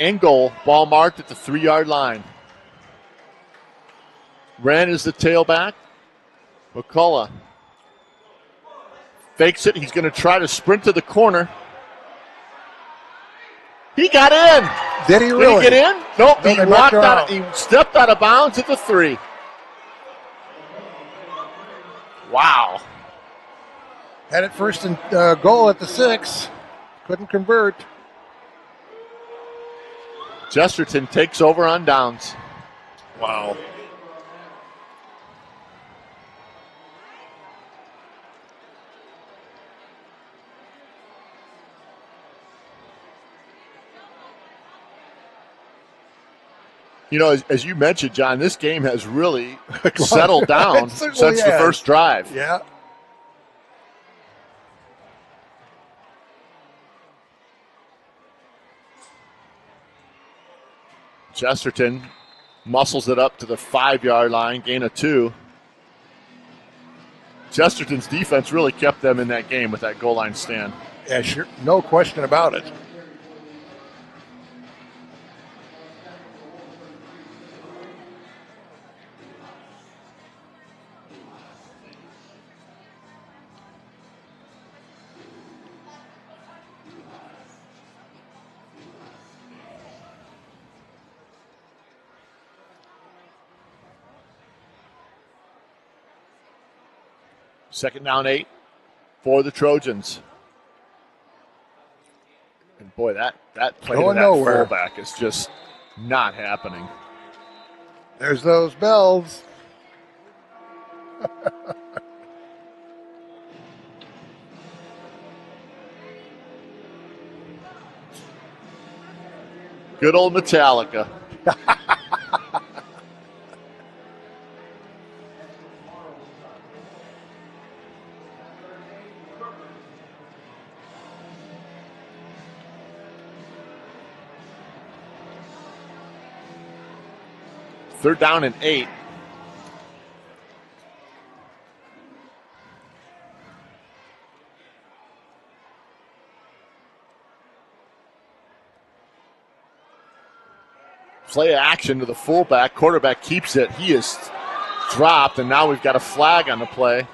and goal. Ball marked at the 3-yard line. Wren is the tailback. McCullough fakes it. He's going to try to sprint to the corner. He got in. Did he really? Did he get in? Nope. No, He walked out. He stepped out of bounds at the 3. Wow. Had it first and goal at the 6. Couldn't convert. Chesterton takes over on downs. Wow. You know, as you mentioned, John, this game has really settled down since the first drive. Yeah. Chesterton muscles it up to the 5-yard line, gain of 2. Chesterton's defense really kept them in that game with that goal line stand. Yeah, sure. No question about it. Second down 8 for the Trojans. And boy, that play to that fullback is just not happening. There's those bells. Good old Metallica. Third down and 8. Play action to the fullback. Quarterback keeps it. He is dropped, and now we've got a flag on the play.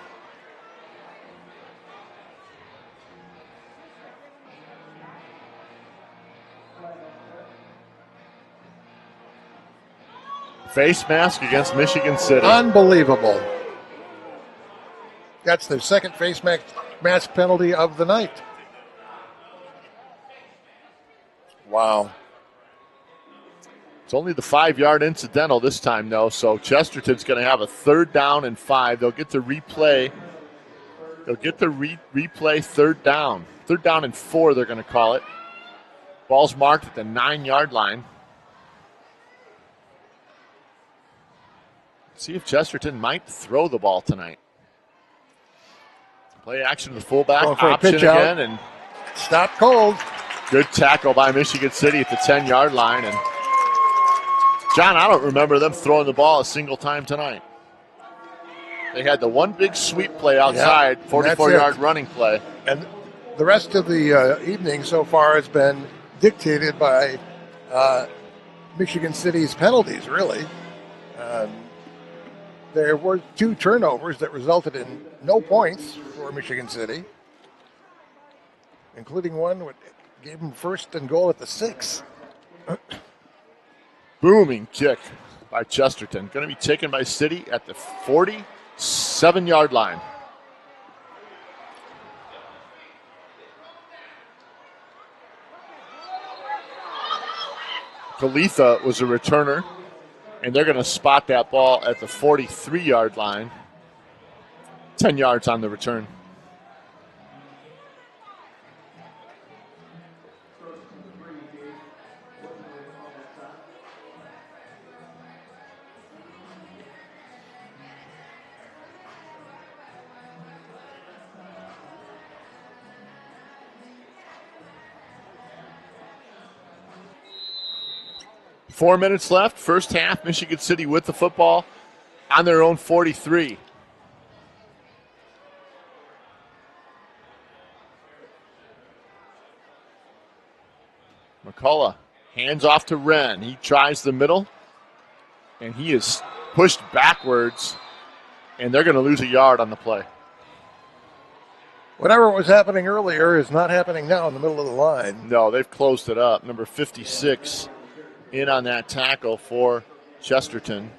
Face mask against Michigan City. Unbelievable. That's their second face mask penalty of the night. Wow. It's only the 5-yard incidental this time, though, so Chesterton's going to have a 3rd down and 5. They'll get to replay. They'll get to replay 3rd down. 3rd down and 4, they're going to call it. Ball's marked at the 9-yard line. See if Chesterton might throw the ball tonight. Play action to the fullback. Option again. And stop cold. Good tackle by Michigan City at the 10-yard line. And John, I don't remember them throwing the ball a single time tonight. They had the one big sweep play outside, 44-yard running play. And the rest of the evening so far has been dictated by Michigan City's penalties, really. There were 2 turnovers that resulted in no points for Michigan City, including one that gave them 1st and goal at the 6. Booming kick by Chesterton. Going to be taken by City at the 47-yard line. Kalitha was a returner. And they're going to spot that ball at the 43-yard line. 10 yards on the return. 4 minutes left. First half, Michigan City with the football on their own 43. McCullough hands off to Wren. He tries the middle, and he is pushed backwards, and they're going to lose a yard on the play. Whatever was happening earlier is not happening now in the middle of the line. No, they've closed it up. Number 56 in on that tackle for Chesterton.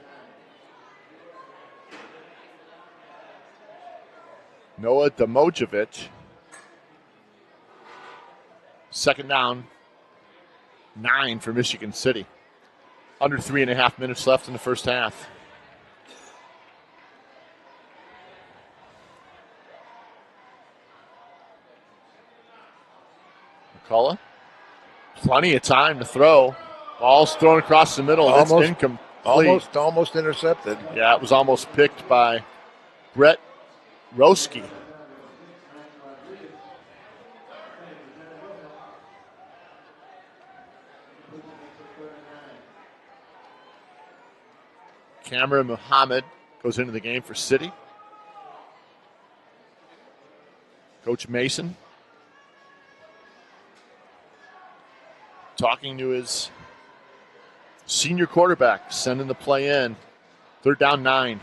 Noah Domojevic. Second down, 9 for Michigan City. Under 3.5 minutes left in the first half. McCullough, plenty of time to throw. Ball's thrown across the middle. It's incomplete. Almost intercepted. Yeah, it was almost picked by Brett Roski. Cameron Muhammad goes into the game for City. Coach Mason talking to his senior quarterback, sending the play in. Third down, 9.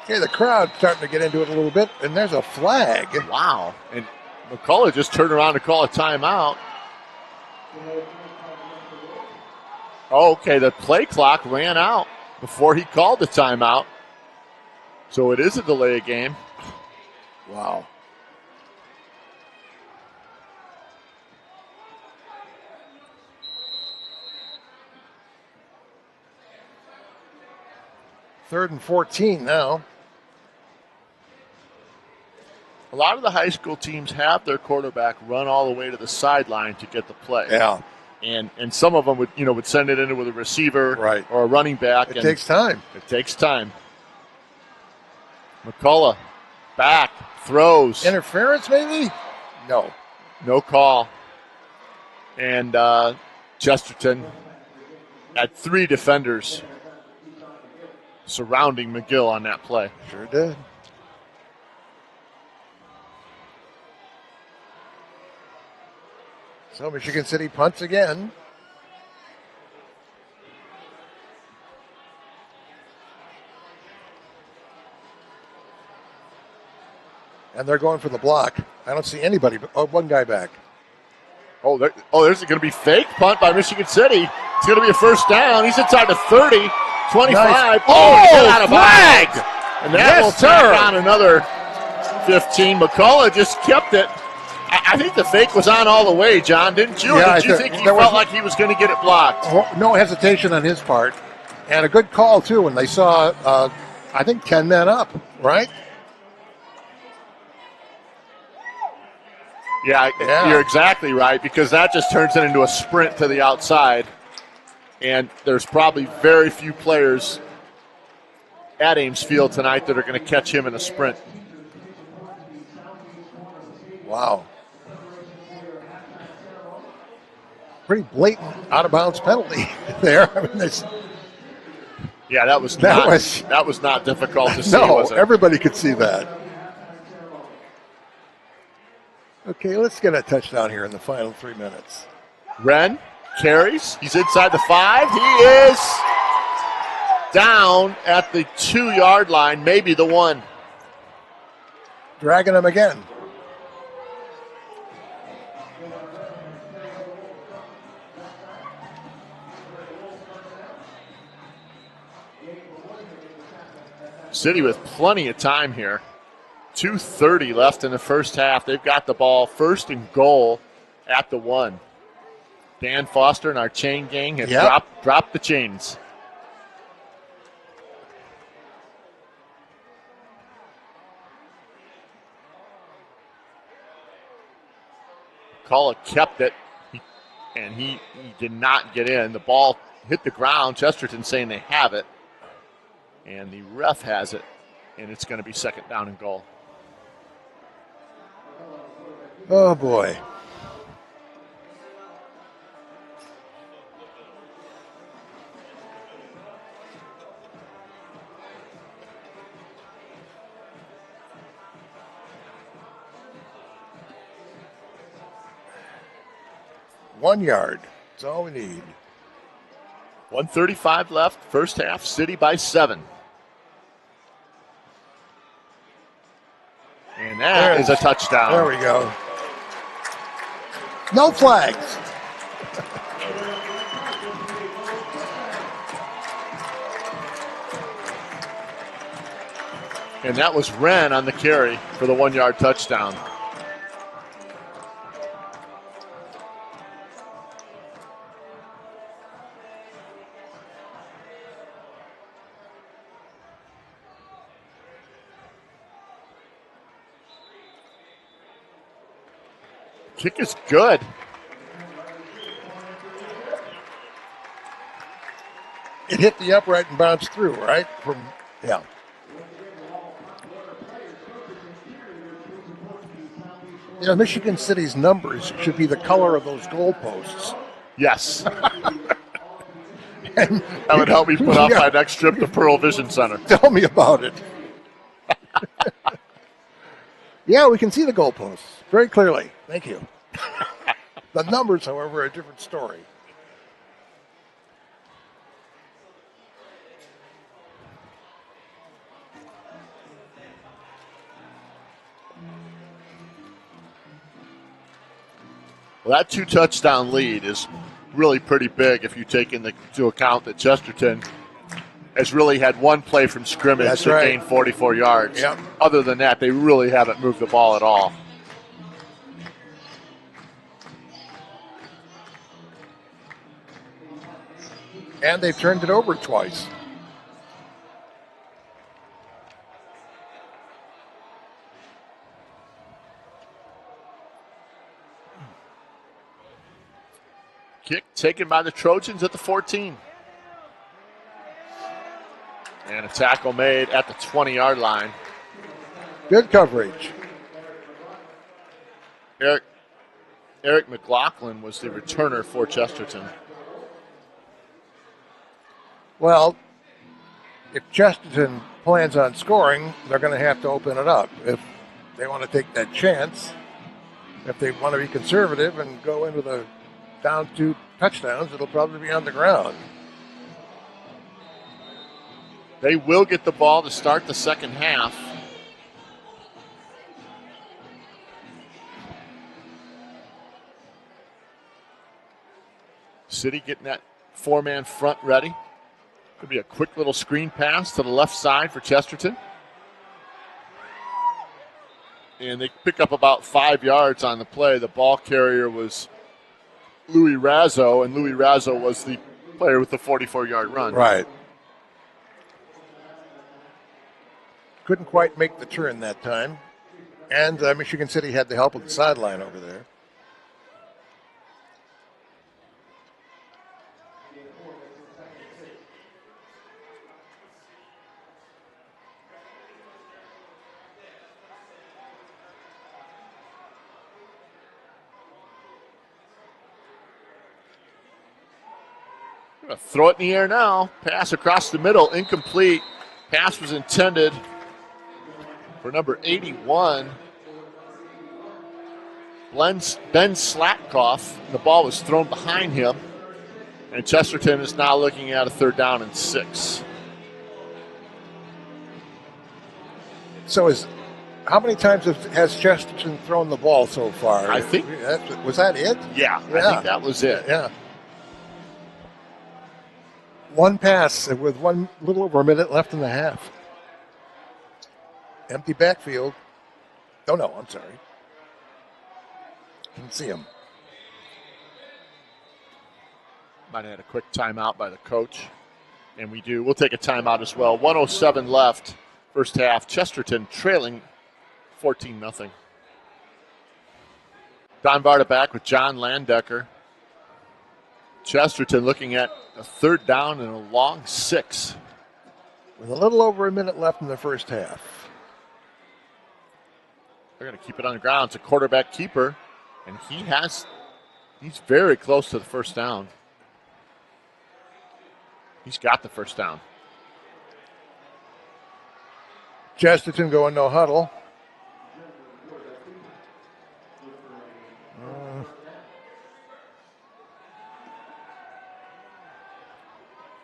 Okay, the crowd's starting to get into it a little bit, and there's a flag. Wow. And McCullough just turned around to call a timeout. Oh, okay, the play clock ran out before he called the timeout. So it is a delay of game. Wow. Third and 14 now. A lot of the high school teams have their quarterback run all the way to the sideline to get the play. Yeah. And some of them would send it in with a receiver or a running back. It takes time. It takes time. McCullough back, throws. Interference maybe? No. No call. And Chesterton had 3 defenders surrounding McGill on that play. Sure did. So Michigan City punts again. And they're going for the block. I don't see anybody but one guy back. There's going to be fake punt by Michigan City. It's going to be a first down. He's inside the 30, 25. Nice. Out of flag! bounds. And that will tack on another 15. McCullough just kept it. I think the fake was on all the way, John, didn't you? Yeah, or did you think he felt like he was going to get it blocked? No hesitation on his part. And a good call, too, when they saw, I think, 10 men up, right? Yeah, you're exactly right, because that just turns it into a sprint to the outside. And there's probably very few players at Ames Field tonight that are going to catch him in a sprint. Wow. Pretty blatant out-of-bounds penalty there. I mean, yeah, that was not difficult to see, was it? No, everybody could see that. Okay, let's get a touchdown here in the final 3 minutes. Wren carries. He's inside the 5. He is down at the 2-yard line, maybe the 1. Dragging him again. City with plenty of time here. 2:30 left in the first half. They've got the ball first and goal at the 1. Dan Foster and our chain gang have dropped the chains. McCullough kept it, and he did not get in. The ball hit the ground. Chesterton saying they have it, and the ref has it, and it's going to be second down and goal. Oh, boy. One yard. That's all we need. 1:35 left, first half, City by 7. And that is a touchdown. There we go. No flags. And that was Wren on the carry for the 1-yard touchdown. Kick is good. It hit the upright and bounced through, right? Yeah. You know, Michigan City's numbers should be the color of those goalposts. Yes. That would help me put off my next trip to Pearl Vision Center. Tell me about it. Yeah, we can see the goalposts very clearly. Thank you. The numbers, however, are a different story. Well, that 2-touchdown lead is really pretty big if you take into account that Chesterton has really had one play from scrimmage to gain 44 yards. Yep. Other than that, they really haven't moved the ball at all. And they've turned it over twice. Kick taken by the Trojans at the 14. And a tackle made at the 20-yard line. Good coverage. Eric McLaughlin was the returner for Chesterton. Well, if Chesterton plans on scoring, they're going to have to open it up. If they want to take that chance, if they want to be conservative and go in with a down 2 touchdowns, it'll probably be on the ground. They will get the ball to start the second half. City getting that 4-man front ready. Could be a quick little screen pass to the left side for Chesterton. And they pick up about 5 yards on the play. The ball carrier was Louis Razzo, and Louis Razzo was the player with the 44-yard run. Right. Couldn't quite make the turn that time. And Michigan City had the help of the sideline over there. Throw it in the air now. Pass across the middle, incomplete. Pass was intended for number 81, Ben Slatkoff. The ball was thrown behind him, and Chesterton is now looking at a 3rd down and 6. So how many times has Chesterton thrown the ball so far? I think. Was that it? Yeah, I think that was it. Yeah. One pass with little over a minute left in the half. Empty backfield. Oh, no, I'm sorry. Didn't see him. Might have had a quick timeout by the coach. And we do. We'll take a timeout as well. 1:07 left, first half. Chesterton trailing 14-0. Don Varda back with John Landecker. Chesterton looking at a 3rd down and a long 6. With a little over a minute left in the first half. They're going to keep it on the ground. It's a quarterback keeper, and he's very close to the first down. He's got the first down. Chesterton going no huddle.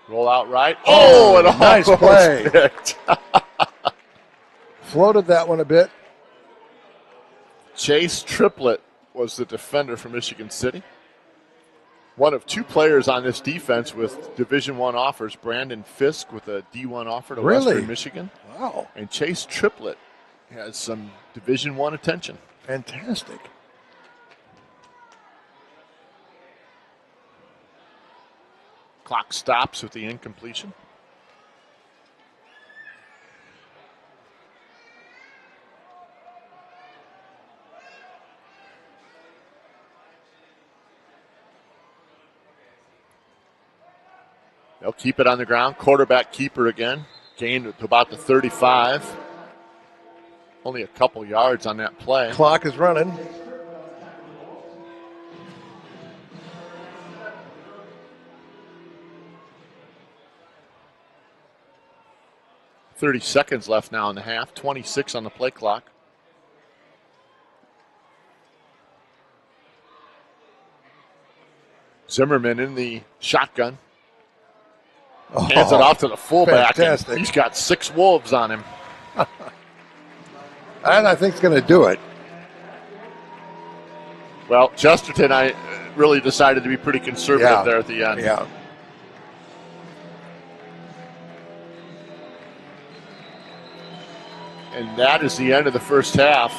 Roll out right. Oh, and nice play. Picked. Floated that one a bit. Chase Triplett was the defender for Michigan City. One of two players on this defense with Division I offers. Brandon Fisk with a D1 offer to Western Michigan. Wow. And Chase Triplett has some Division I attention. Fantastic. Clock stops with the incompletion. They'll keep it on the ground. Quarterback keeper again. Gained to about the 35. Only a couple yards on that play. Clock is running. $30 left now in the half. 26 on the play clock. Zimmerman in the shotgun. Hands it off to the fullback. And he's got 6 Wolves on him. And I think it's going to do it. Well, Chesterton, I really decided to be pretty conservative there at the end. Yeah. And that is the end of the first half.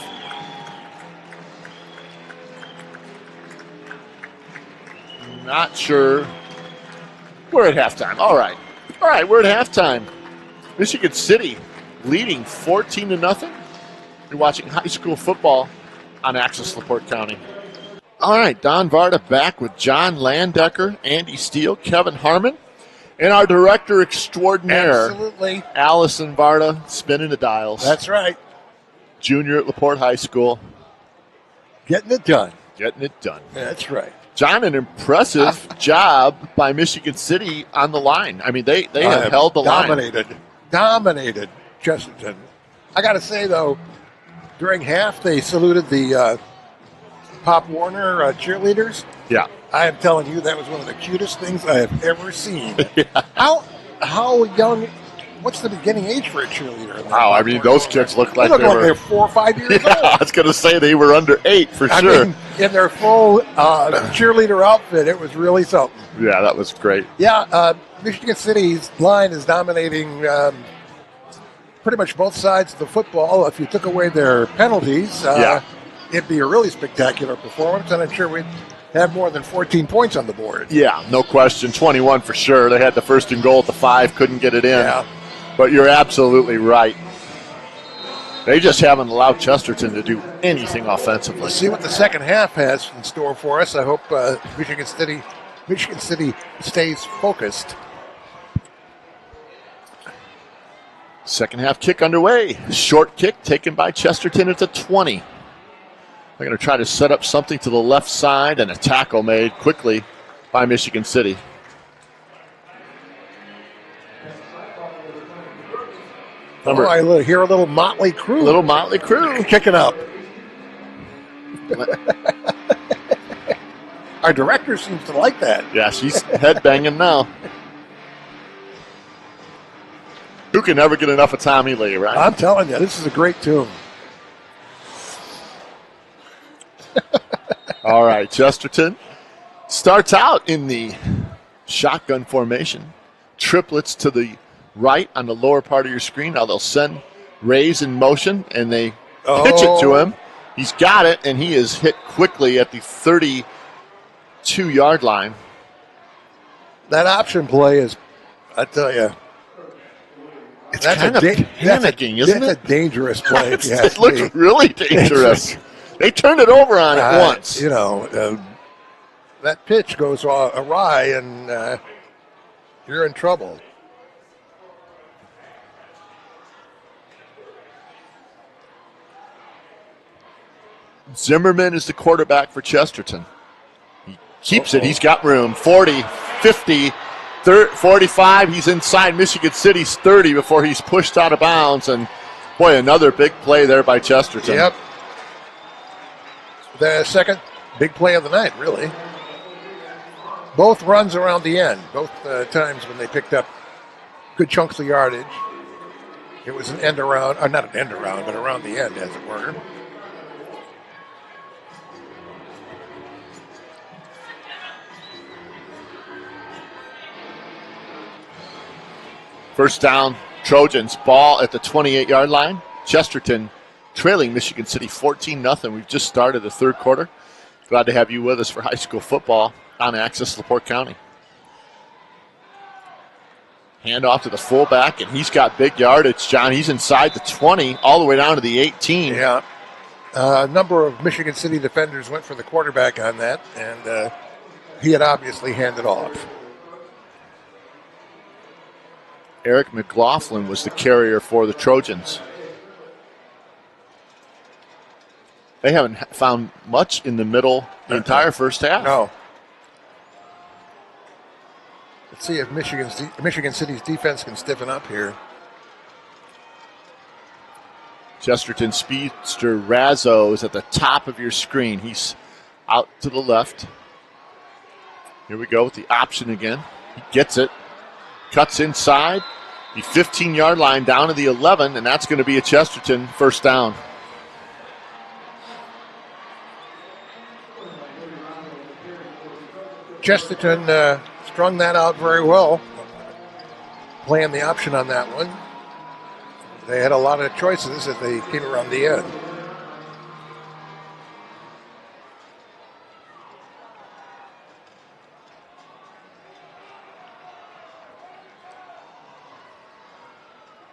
Not sure. We're at halftime. All right, we're at halftime. Michigan City leading 14-0. You're watching high school football on Access LaPorte County. All right, Don Varda back with John Landecker, Andy Steele, Kevin Harmon, and our director extraordinaire, absolutely, Allison Varda, spinning the dials. That's right. Junior at LaPorte High School. Getting it done. That's right. John, an impressive job by Michigan City on the line. I mean, they have held the line. Dominated Chesterton. I got to say, though, during half, they saluted the Pop Warner cheerleaders. Yeah. I am telling you, that was one of the cutest things I have ever seen. Yeah. How young, what's the beginning age for a cheerleader? Wow, I mean, those kids look like they're 4 or 5 years old. I was going to say they were under 8 for sure. Mean, in their full cheerleader outfit, it was really something. Yeah, that was great. Yeah, Michigan City's line is dominating pretty much both sides of the football. If you took away their penalties, it'd be a really spectacular performance, and I'm sure we'd have more than 14 points on the board. Yeah, no question. 21 for sure. They had the first and goal at the 5, couldn't get it in. Yeah. But you're absolutely right. They just haven't allowed Chesterton to do anything offensively. Let's see what the second half has in store for us. I hope Michigan City stays focused. Second half kick underway. Short kick taken by Chesterton at the 20. They're going to try to set up something to the left side, and a tackle made quickly by Michigan City. I hear a little Motley Crue. Kicking up. Our director seems to like that. Yeah, she's headbanging now. Who can never get enough of Tommy Lee, right? I'm telling you, this is a great tune. All right, Chesterton starts out in the shotgun formation. Triplets to the right on the lower part of your screen. Now they'll send Rays in motion, and they pitch it to him. He's got it, and he is hit quickly at the 32-yard line. That option play is, I tell you, that's kind of panicking, isn't it? That's a dangerous play. It looks really dangerous. They turned it over on it once. You know, that pitch goes awry, and you're in trouble. Zimmerman is the quarterback for Chesterton. He keeps it. He's got room. 40, 50, 45. He's inside Michigan City's 30 before he's pushed out of bounds. And, boy, another big play there by Chesterton. Yep. The second big play of the night, really. Both runs around the end, both times when they picked up good chunks of yardage. It was an end around, or not an end around, but around the end, as it were. First down, Trojans, ball at the 28-yard line. Chesterton trailing Michigan City 14-0. We've just started the third quarter. Glad to have you with us for high school football on Access LaPorte County. Hand off to the fullback, and he's got big yardage, John. He's inside the 20, all the way down to the 18. Yeah. A number of Michigan City defenders went for the quarterback on that, and he had obviously handed off. Eric McLaughlin was the carrier for the Trojans. They haven't found much in the middle the entire first half. No. Let's see if Michigan City's defense can stiffen up here. Chesterton speedster Razzo is at the top of your screen. He's out to the left. Here we go with the option again. He gets it. Cuts inside. The 15-yard line down to the 11, and that's going to be a Chesterton first down. Chesterton strung that out very well, playing the option on that one. They had a lot of choices as they came around the end.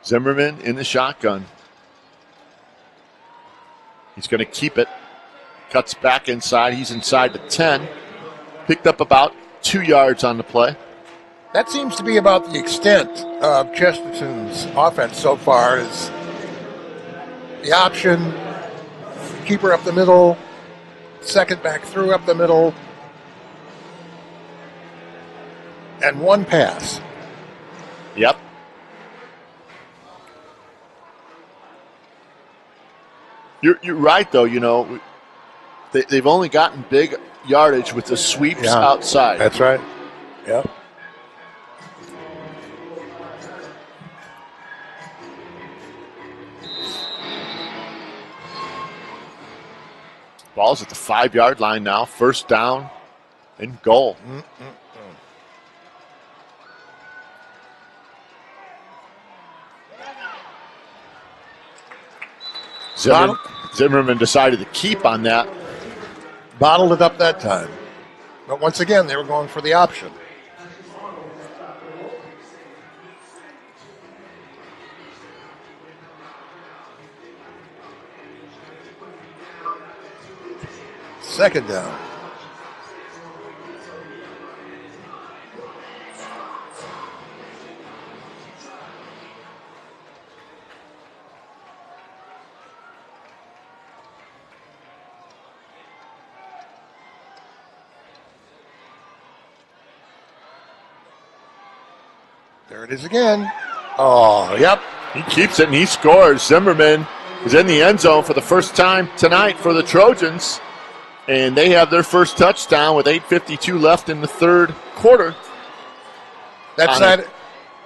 Zimmerman in the shotgun. He's going to keep it. Cuts back inside. He's inside the 10. Picked up about 2 yards on the play. That seems to be about the extent of Chesterton's offense so far, is the option, keeper up the middle, second back through up the middle, and one pass. Yep. You're right, though. You know, they've only gotten big yardage with the sweeps outside. That's right. Yep. Ball's at the 5-yard line now. First down and goal. Zimmerman decided to keep on that. Bottled it up that time. But once again, they were going for the option. Second down. There it is again. Oh, yep. He keeps it and he scores. Zimmerman is in the end zone for the first time tonight for the Trojans. And they have their first touchdown with 8:52 left in the third quarter. That side.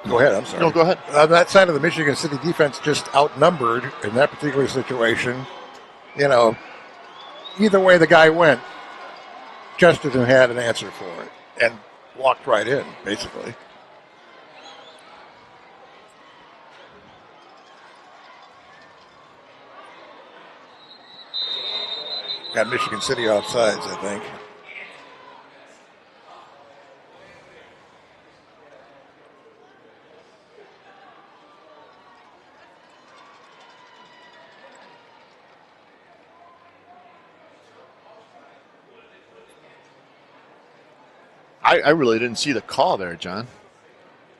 Go ahead, I'm sorry. No, go ahead. On that side of the Michigan City defense, just outnumbered in that particular situation. You know, either way the guy went, Chesterton had an answer for it and walked right in, basically. Got Michigan City offsides, I think. I really didn't see the call there, John.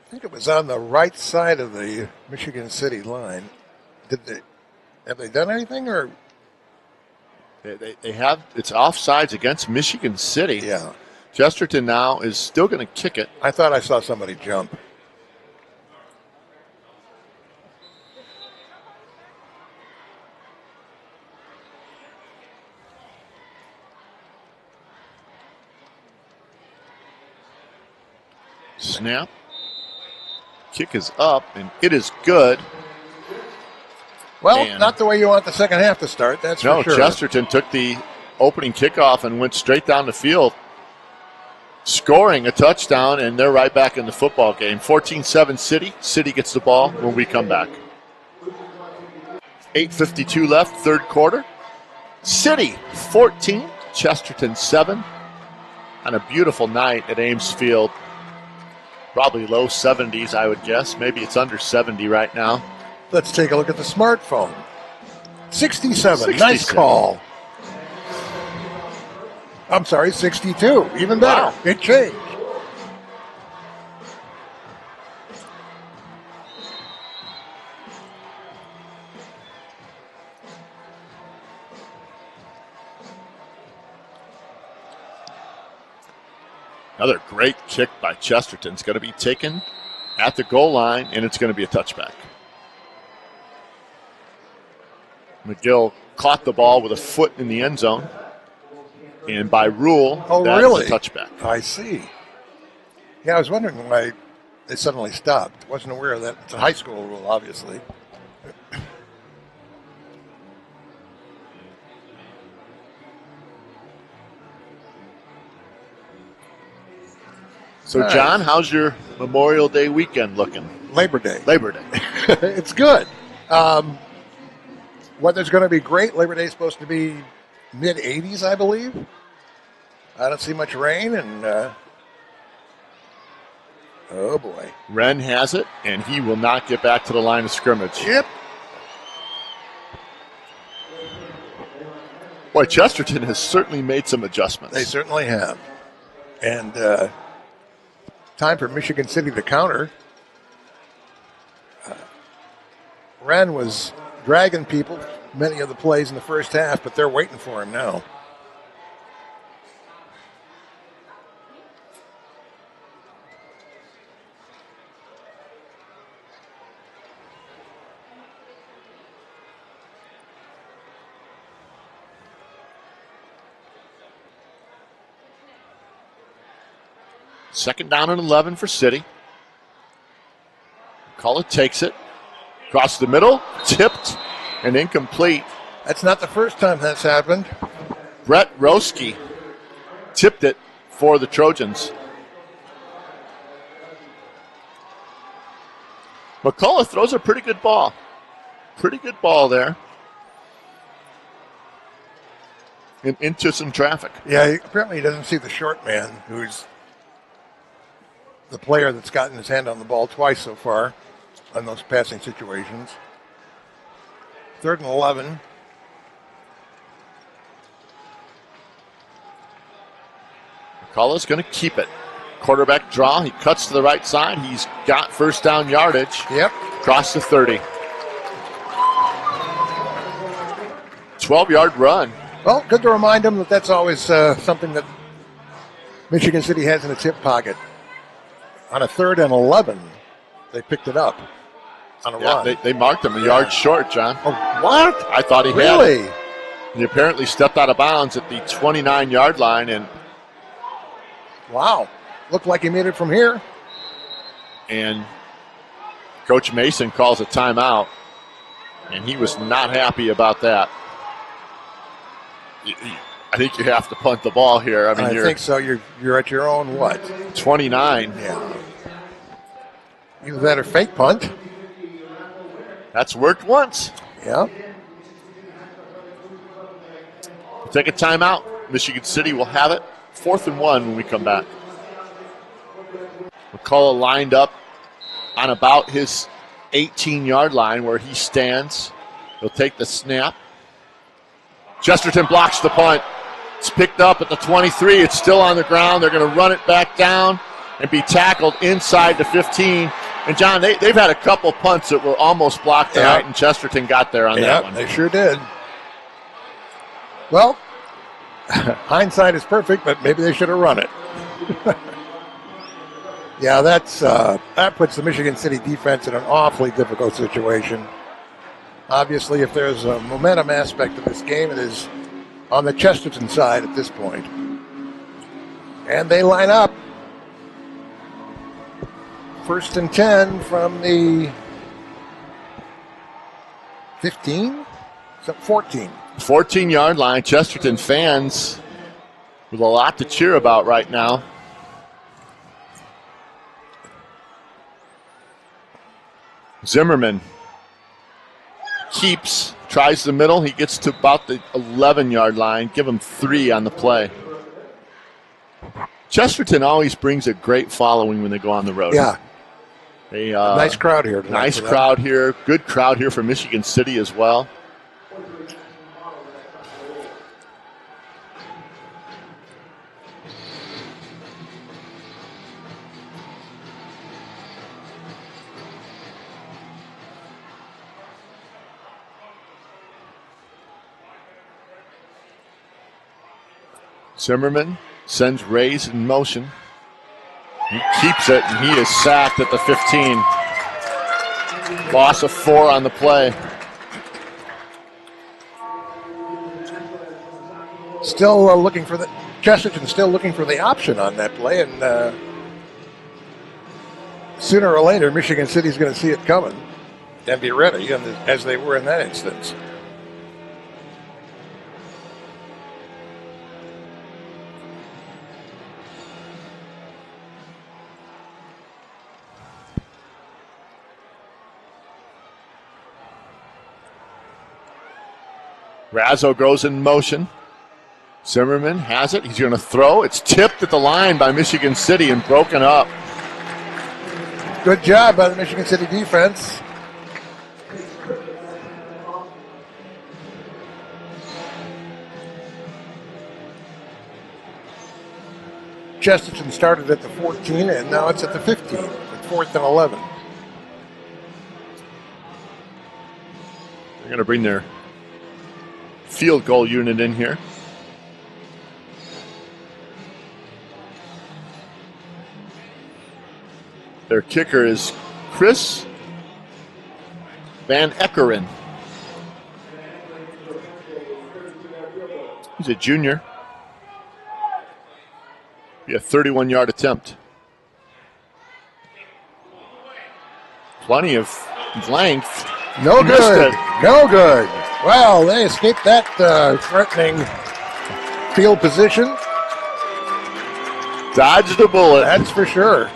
I think it was on the right side of the Michigan City line. Have they done anything, or They have it's offsides against Michigan City. Yeah. Chesterton now is still going to kick it. I thought I saw somebody jump. Snap. Kick is up, and it is good. Well, And not the way you want the second half to start, that's for sure. Chesterton took the opening kickoff and went straight down the field, scoring a touchdown, and they're right back in the football game. 14-7 City. City gets the ball when we come back. 8:52 left, third quarter. City 14, Chesterton 7. On a beautiful night at Ames Field. Probably low 70s, I would guess. Maybe it's under 70 right now. Let's take a look at the smartphone. 67. Nice call. I'm sorry, 62. Even better. Wow. It changed. Another great kick by Chesterton. It's going to be taken at the goal line, and it's going to be a touchback. McGill caught the ball with a foot in the end zone, and by rule, that's a touchback. I see. Yeah, I was wondering why they suddenly stopped. Wasn't aware of that. It's a high school rule, obviously. So, John, how's your Memorial Day weekend looking? Labor Day. It's good. Weather's going to be great. Labor Day is supposed to be mid-80s, I believe. I don't see much rain, and oh boy. Wren has it, and he will not get back to the line of scrimmage. Yep. Boy, Chesterton has certainly made some adjustments. They certainly have. And time for Michigan City to counter. Wren was dragging people many of the plays in the first half, but they're waiting for him now. Second down and 11 for City. McCullough takes it. Across the middle, tipped and incomplete. That's not the first time that's happened. Brett Roski tipped it for the Trojans. McCullough throws a pretty good ball. Pretty good ball there. And into some traffic. Yeah, apparently he doesn't see the short man, who's the player that's gotten his hand on the ball twice so far on those passing situations. 3rd and 11. McCullough's going to keep it. Quarterback draw. He cuts to the right side. He's got first down yardage. Yep. Across the 30. 12-yard run. Well, good to remind him that that's always something that Michigan City has in its hip pocket. On a 3rd and 11, they picked it up on a run. They marked him a yard short, John. Oh, what? I thought he really? had it. He apparently stepped out of bounds at the 29-yard line. And wow. Looked like he made it from here. And Coach Mason calls a timeout, and he was not happy about that. I think you have to punt the ball here. I think so. You're at your own what? 29. Yeah. Either that or fake punt. That's worked once. Yeah. We'll take a timeout. Michigan City will have it. 4th and 1 when we come back. McCullough lined up on about his 18-yard line where he stands. He'll take the snap. Chesterton blocks the punt. It's picked up at the 23. It's still on the ground. They're going to run it back down and be tackled inside the 15. And, John, they've had a couple punts that were almost blocked tonight, and Chesterton got there on that one. They sure did. Well, hindsight is perfect, but maybe they should have run it. Yeah, that puts the Michigan City defense in an awfully difficult situation. Obviously, if there's a momentum aspect of this game, it is on the Chesterton side at this point. And they line up. 1st and 10 from the 15? 14. 14-yard line. Chesterton fans with a lot to cheer about right now. Zimmerman keeps, tries the middle. He gets to about the 11-yard line. Give him 3 on the play. Chesterton always brings a great following when they go on the road. Yeah. A nice crowd here tonight. Nice crowd here. Good crowd here for Michigan City as well. Zimmerman sends Rays in motion. He keeps it, and he is sacked at the 15. Loss of 4 on the play. Still looking for the Chesterton. Still looking for the option on that play, and sooner or later, Michigan City's going to see it coming and be ready, as they were in that instance. Razzo goes in motion. Zimmerman has it. He's going to throw. It's tipped at the line by Michigan City and broken up. Good job by the Michigan City defense. Chesterton started at the 14, and now it's at the 15. It's 4th and 11. They're going to bring their field goal unit in here. Their kicker is Chris Van Eckeren. He's a junior. Be a 31-yard attempt. Plenty of length. No good. No good. Well, they escaped that threatening field position. Dodged a bullet. That's for sure.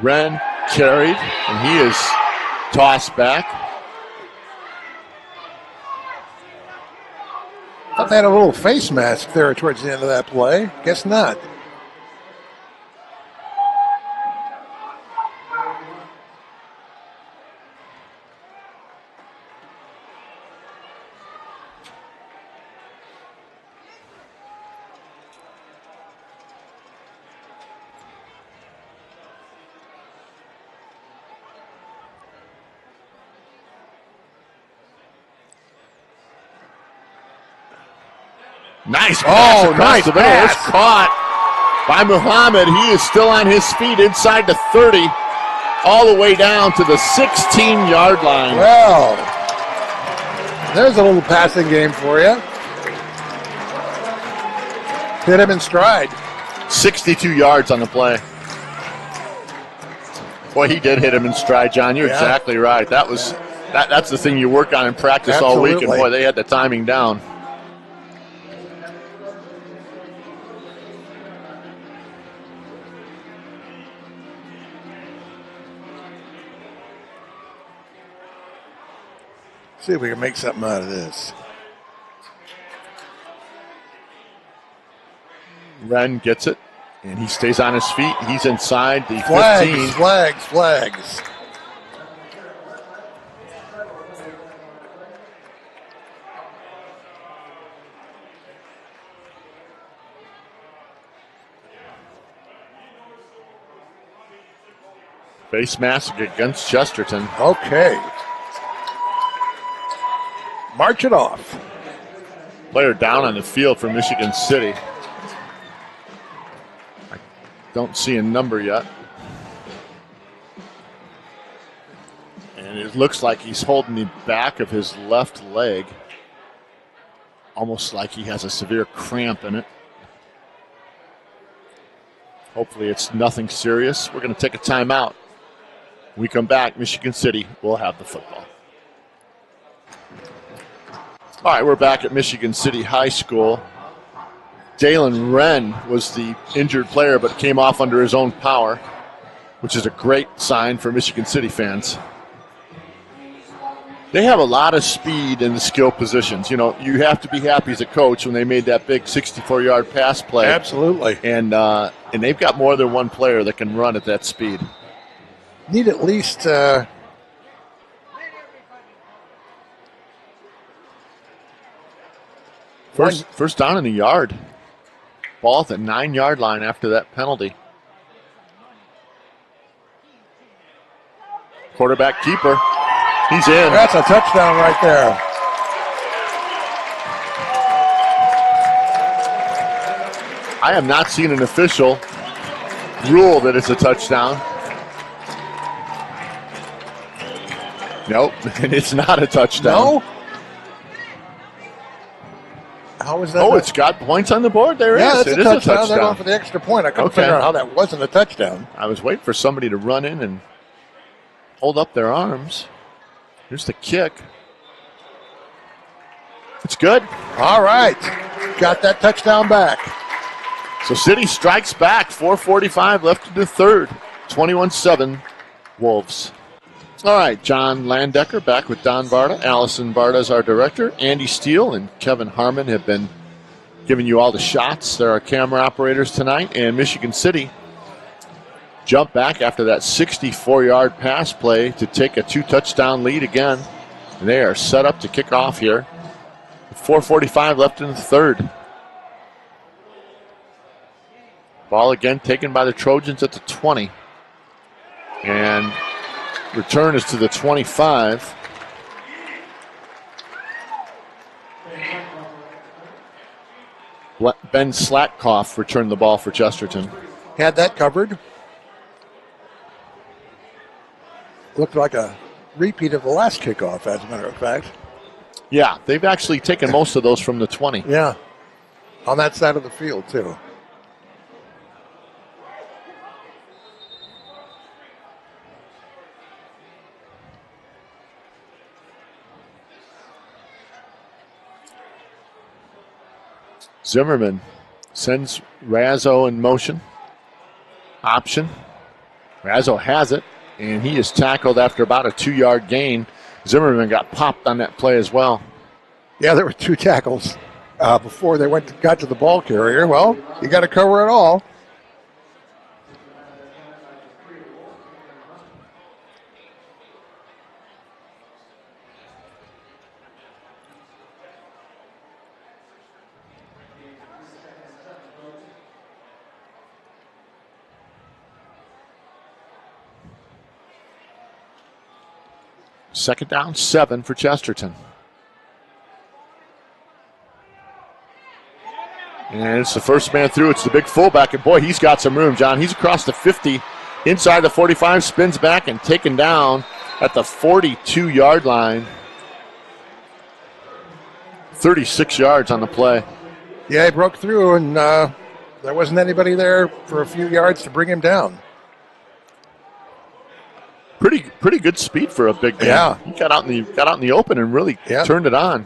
Wren carried, and he is tossed back. Thought they had a little face mask there towards the end of that play. Guess not. Nice pass across the middle. Pass. It's caught by Muhammad. He is still on his feet inside the 30, all the way down to the 16-yard line. Well, there's a little passing game for you. Hit him in stride. 62 yards on the play. Boy, he did hit him in stride, John. You're exactly right. That's the thing you work on in practice all week, and boy, they had the timing down. See if we can make something out of this. Wren gets it, and he stays on his feet. He's inside the 15. Flags. Face mask against Chesterton. Okay. March it off. Player down on the field for Michigan City. I don't see a number yet. And it looks like he's holding the back of his left leg. Almost like he has a severe cramp in it. Hopefully it's nothing serious. We're going to take a timeout. When we come back, Michigan City will have the football. All right, we're back at Michigan City High School. Dalen Wren was the injured player, but came off under his own power, which is a great sign for Michigan City fans. They have a lot of speed in the skill positions. You know, you have to be happy as a coach when they made that big 64-yard pass play. Absolutely. And they've got more than one player that can run at that speed. Need at least first down in the yard. Ball at the 9-yard line after that penalty. Quarterback keeper. He's in. That's a touchdown right there. I have not seen an official rule that it's a touchdown. Nope, and it's not a touchdown. No? How is that? Oh, it's got points on the board. There yeah, is. It's a touchdown. They're going for the extra point. I couldn't figure out how that wasn't a touchdown. I was waiting for somebody to run in and hold up their arms. Here's the kick. It's good. All right. Got that touchdown back. So City strikes back. 4:45 left in the third. 21-7 Wolves. All right, John Landecker back with Don Barta. Allison Barta is our director. Andy Steele and Kevin Harmon have been giving you all the shots. They're our camera operators tonight. And Michigan City jumped back after that 64-yard pass play to take a 2-touchdown lead again. And they are set up to kick off here. 4:45 left in the third. Ball again taken by the Trojans at the 20. And return is to the 25. Ben Slatkoff returned the ball for Chesterton. Had that covered. Looked like a repeat of the last kickoff, as a matter of fact. Yeah, they've actually taken most of those from the 20. Yeah, on that side of the field, too. Zimmerman sends Razzo in motion. Option. Razzo has it, and he is tackled after about a 2-yard gain. Zimmerman got popped on that play as well. Yeah, there were 2 tackles before they got to the ball carrier. Well, you got to cover it all. Second down, 7 for Chesterton. And it's the first man through. It's the big fullback. And boy, he's got some room, John. He's across the 50, inside the 45, spins back and taken down at the 42-yard line. 36 yards on the play. Yeah, he broke through, and there wasn't anybody there for a few yards to bring him down. Pretty good speed for a big man. Yeah. He got out in the open and really turned it on.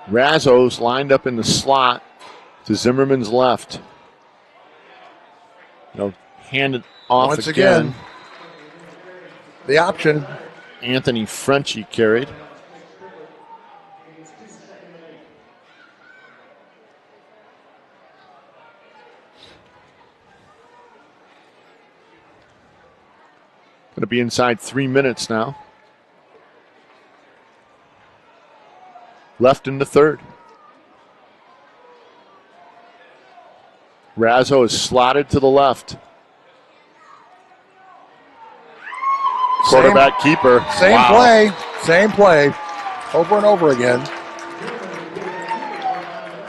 Razzo's lined up in the slot to Zimmerman's left. You know, hand it off Once again, the option. Anthony Frenchie carried. Going to be inside 3 minutes now. Left in the third. Razzo is slotted to the left. Quarterback keeper. Same play, over and over again.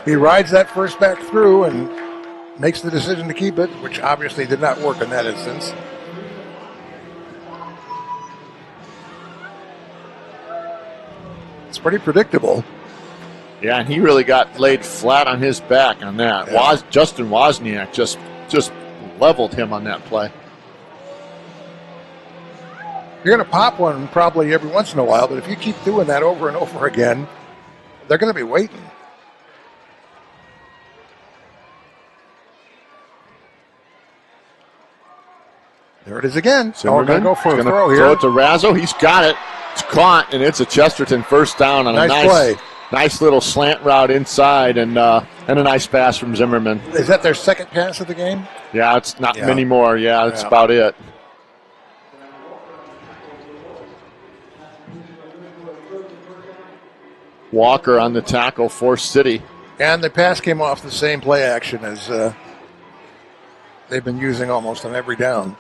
He rides that first back through and makes the decision to keep it, which obviously did not work in that instance. It's pretty predictable. Yeah, and he really got laid flat on his back on that. Yeah. Justin Wozniak just leveled him on that play. You're going to pop one probably every once in a while, but if you keep doing that over and over again, they're going to be waiting. There it is again. Zimmerman going to go for a throw here. Throw it to Razzo. He's got it. It's caught, and it's a Chesterton first down on a nice little slant route inside, and a nice pass from Zimmerman. Is that their second pass of the game? Yeah, it's not many more. Yeah, that's about it. Walker on the tackle for City. And the pass came off the same play action as they've been using almost on every down.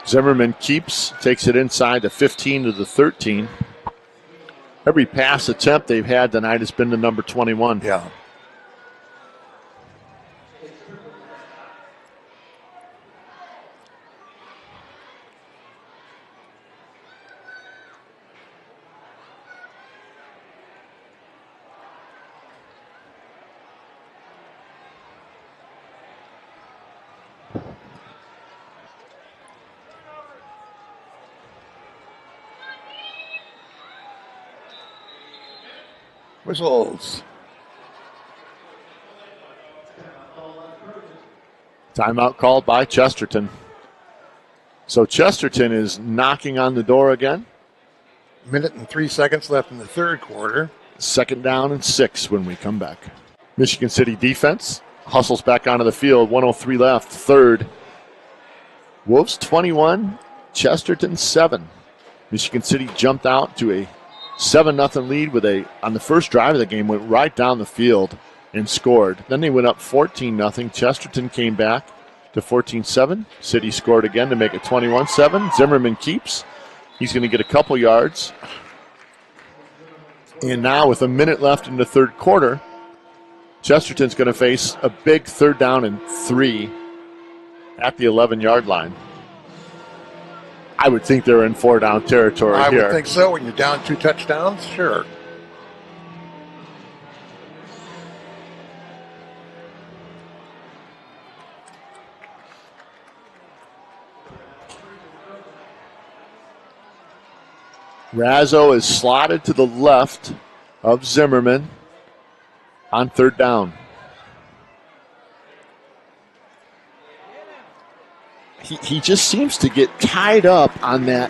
Zimmerman takes it inside the 15 to the 13. Every pass attempt they've had tonight has been to number 21. Yeah. Whistles. Timeout called by Chesterton. So Chesterton is knocking on the door again. Minute and 3 seconds left in the third quarter. Second down and 6 when we come back. Michigan City defense hustles back onto the field. 1:03 left, third. Wolves 21, Chesterton 7. Michigan City jumped out to a 7-0 lead on the first drive of the game, went right down the field and scored. Then they went up 14-0. Chesterton came back to 14-7. City scored again to make it 21-7. Zimmerman keeps. He's going to get a couple yards. And now with a minute left in the third quarter, Chesterton's going to face a big third down and 3 at the 11-yard line. I would think they're in 4-down territory here. I would think so. When you're down 2 touchdowns, sure. Razzo is slotted to the left of Zimmerman on third down. He just seems to get tied up on that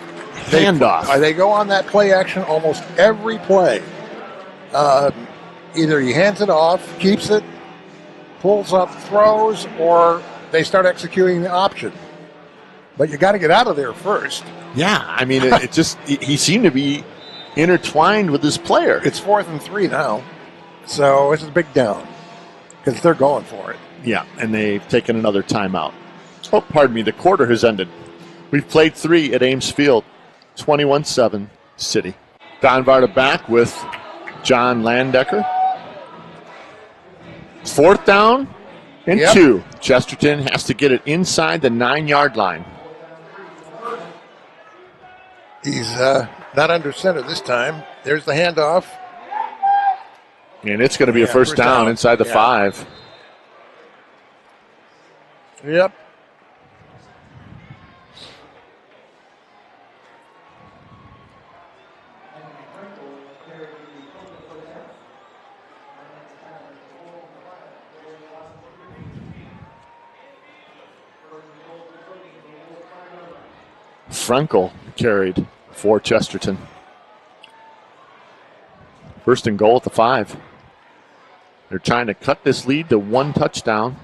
handoff. They go on that play action almost every play. Either he hands it off, keeps it, pulls up, throws, or they start executing the option. But you got to get out of there first. Yeah, I mean, he seemed to be intertwined with his player. It's 4th and 3 now, so it's a big down because they're going for it. Yeah, and they've taken another timeout. Oh, pardon me, the quarter has ended. We've played 3 at Ames Field, 21-7 City. Don Varda back with John Landecker. 4th down and 2. Chesterton has to get it inside the 9-yard line. He's not under center this time. There's the handoff. And it's going to be a first down inside the 5. Yep. Frankel carried for Chesterton. First and goal at the 5. They're trying to cut this lead to 1 touchdown.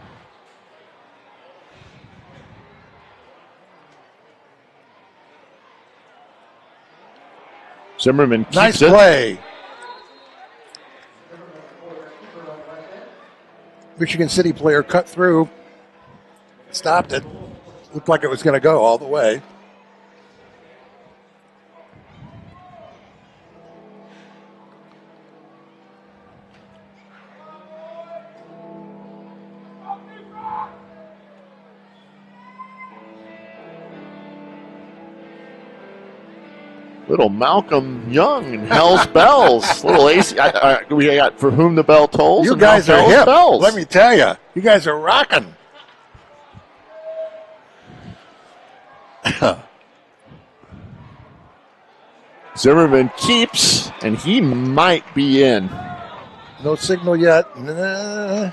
Zimmerman keeps nice it. Play. Michigan City player cut through, stopped it. Looked like it was going to go all the way. Little Malcolm Young and Hell's Bells. Little AC. We got For Whom the Bell Tolls. You and guys are Hell's hip. Bells. Let me tell you. You guys are rocking. Zimmerman keeps, and he might be in. No signal yet. Nah.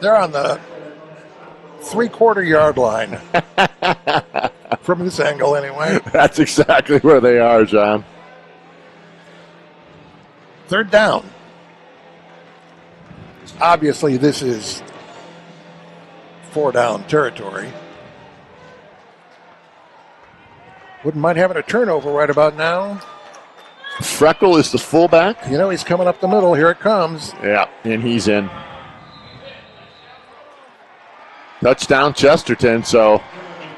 They're on the 3/4 yard line. From this angle, anyway. That's exactly where they are, John. 3rd down. Obviously, this is 4-down territory. Wouldn't mind having a turnover right about now. Freckle is the fullback. You know, he's coming up the middle. Here it comes. Yeah, and he's in. Touchdown Chesterton, so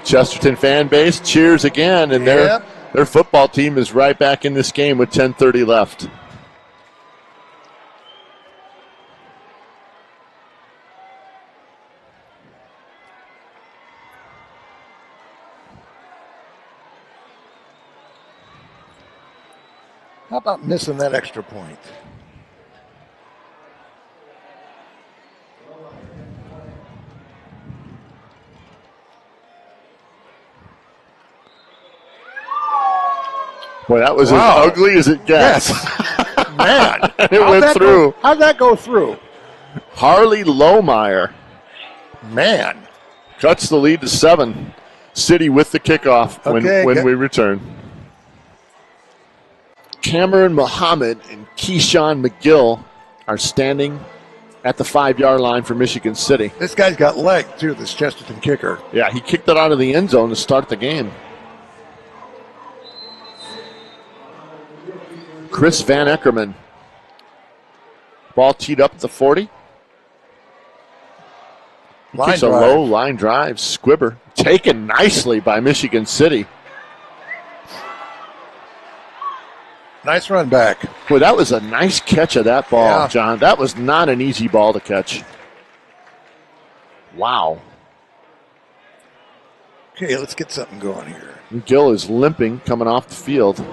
Chesterton fan base cheers again, and their football team is right back in this game with 10:30 left. How about missing that extra point? Boy, that was as ugly as it gets. Yes. Man. It went through. How'd that go through? Harley Lohmeyer. Man. Cuts the lead to 7. City with the kickoff when we return. Cameron Muhammad and Keyshawn McGill are standing at the 5-yard line for Michigan City. This guy's got leg, too, this Chesterton kicker. Yeah, he kicked it out of the end zone to start the game. Chris Van Eckerman. Ball teed up at the 40. Kicks a low line drive. Squibber taken nicely by Michigan City. Nice run back. Boy, that was a nice catch of that ball, John. That was not an easy ball to catch. Wow. Okay, let's get something going here. McGill is limping coming off the field.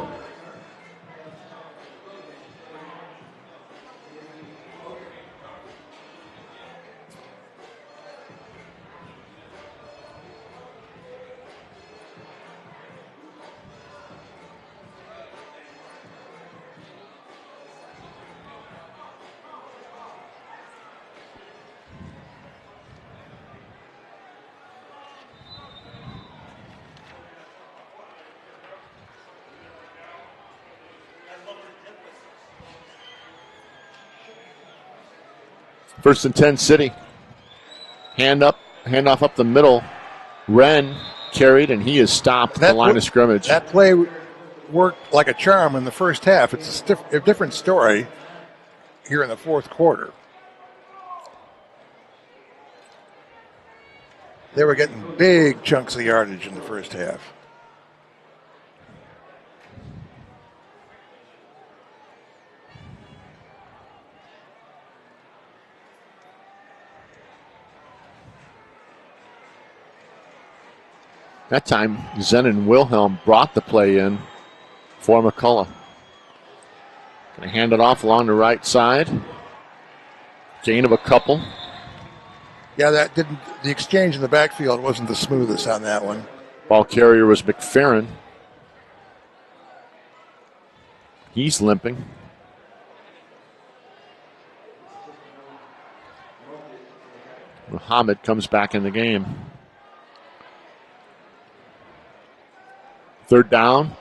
First and 10, City. Handoff up the middle. Wren carried, and he is stopped at the line of scrimmage. That play worked like a charm in the first half. It's a different story here in the 4th quarter. They were getting big chunks of yardage in the first half. That time, Zenon Wilhelm brought the play in for McCullough. Going to hand it off along the right side. Gain of a couple. Yeah, the exchange in the backfield wasn't the smoothest on that one. Ball carrier was McFerrin. He's limping. Muhammad comes back in the game. Third down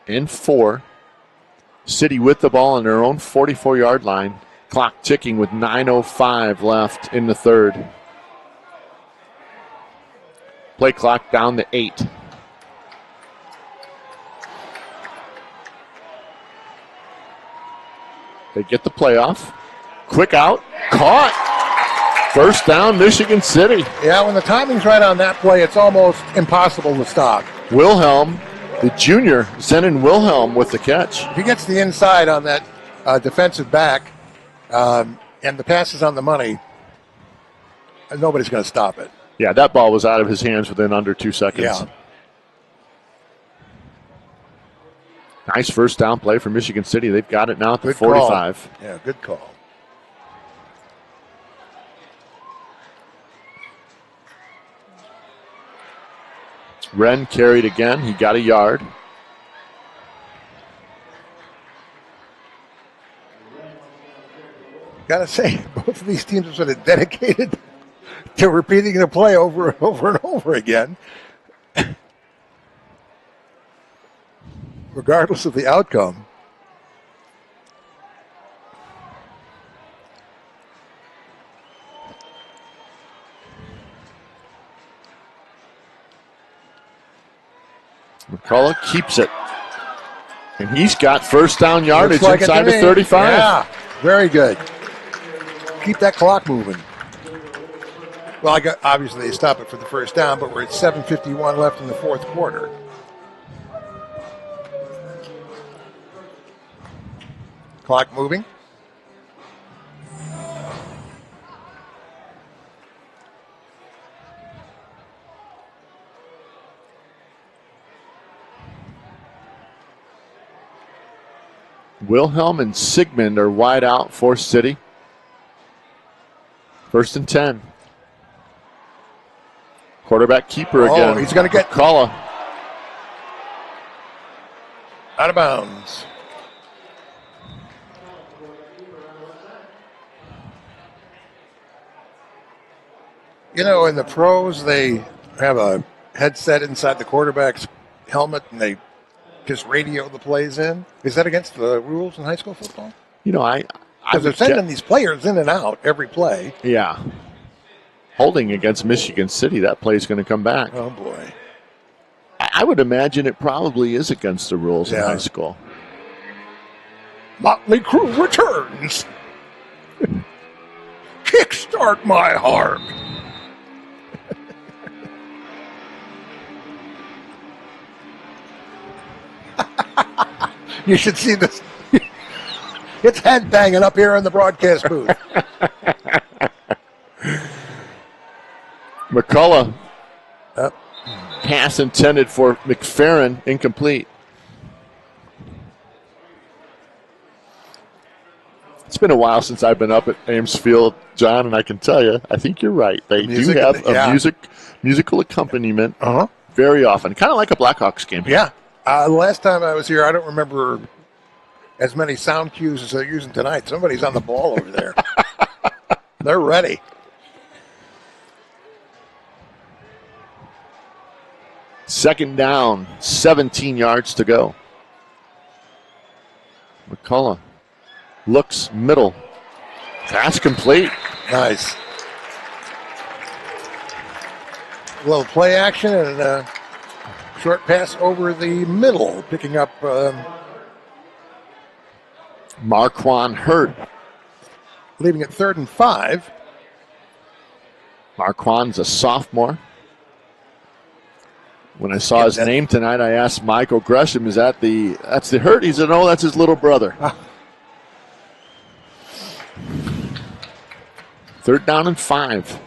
and 4. City with the ball on their own 44-yard line. Clock ticking with 9:05 left in the third. Play clock down to 8. They get the playoff. Quick out. Caught. First down, Michigan City. Yeah, when the timing's right on that play, it's almost impossible to stop. Wilhelm, the junior, Zenon Wilhelm with the catch. If he gets the inside on that defensive back and the pass is on the money, nobody's going to stop it. Yeah, that ball was out of his hands within under 2 seconds. Yeah. Nice first down play for Michigan City. They've got it now at the Good 45. Call. Yeah, good call. Wren carried again. He got a yard. Gotta say, both of these teams are sort of dedicated to repeating the play over and over and over again. Regardless of the outcome. McCullough keeps it. And he's got first down yardage Looks like inside the 35. Yeah, very good. Keep that clock moving. Well, obviously they stop it for the first down, but we're at 7:51 left in the fourth quarter. Clock moving. Wilhelm and Sigmund are wide out for City. First and 10. Quarterback keeper again. He's going to get McCullough. Out of bounds. You know, in the pros, they have a headset inside the quarterback's helmet and they just radio the plays in. Is that against the rules in high school football? You know, because they're sending these players in and out every play. Yeah. Holding against Michigan City, that play is going to come back. Oh, boy. I would imagine it probably is against the rules in high school. Motley Crue returns. Kickstart my heart. You should see this. It's head banging up here in the broadcast booth. McCullough. Pass intended for McFerrin, incomplete. It's been a while since I've been up at Ames Field, John, and I can tell you, I think you're right. They do have a musical accompaniment very often, kind of like a Blackhawks game. Yeah. Last time I was here, I don't remember as many sound cues as they're using tonight. Somebody's on the ball over there. They're ready. Second down, 17 yards to go. McCullough looks middle. Pass complete. Nice. A little play action and a short pass over the middle, picking up Marquand Hurt. Leaving it 3rd and 5. Marquand's a sophomore. When I saw his name tonight, I asked Michael Gresham, that's the Hurt? He said, no, that's his little brother. 3rd down and 5.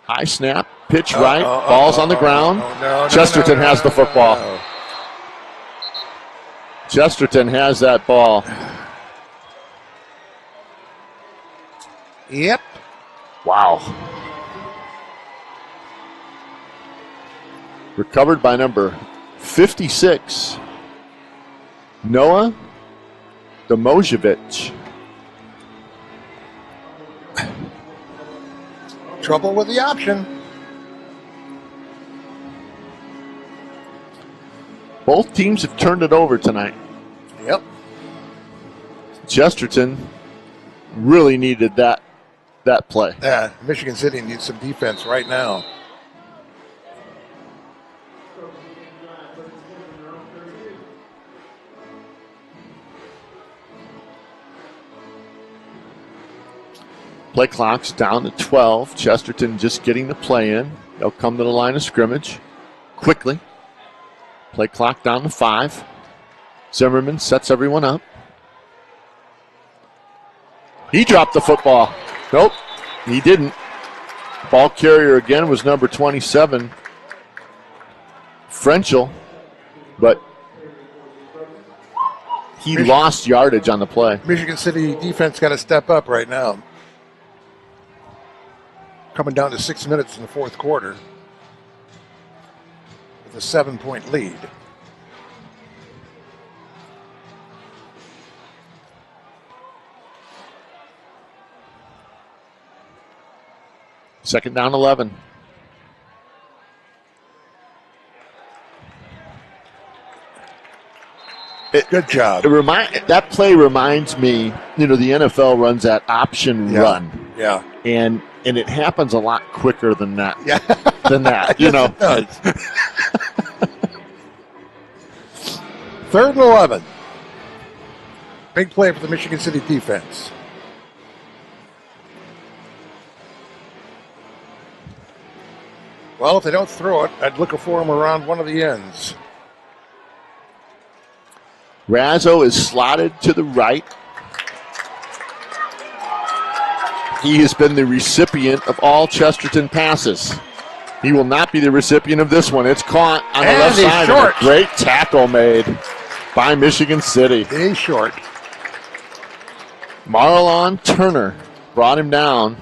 High snap, pitch right, ball's on the ground. Chesterton has the football. Chesterton has that ball. Yep. Wow. Recovered by number 56. Noah Domojevic. Trouble with the option. Both teams have turned it over tonight. Yep. Chesterton really needed that play. Yeah, Michigan City needs some defense right now. Play clock's down to 12. Chesterton just getting the play in. They'll come to the line of scrimmage quickly. Play clock down to 5. Zimmerman sets everyone up. He dropped the football. Nope, he didn't. Ball carrier again was number 27, Frenchel, but he lost yardage on the play. Michigan City defense got to step up right now. Coming down to 6 minutes in the fourth quarter with a 7-point lead. Second down 11. Good job. That play reminds me, the NFL runs that option run. Yeah. And it happens a lot quicker than that. Yeah. Than that, Yes, it does. 3rd and 11. Big play for the Michigan City defense. Well, if they don't throw it, I'd look for them around one of the ends. Razzo is slotted to the right. He has been the recipient of all Chesterton passes. He will not be the recipient of this one. It's caught on the left side. Short. A great tackle made by Michigan City. He's short. Marlon Turner brought him down.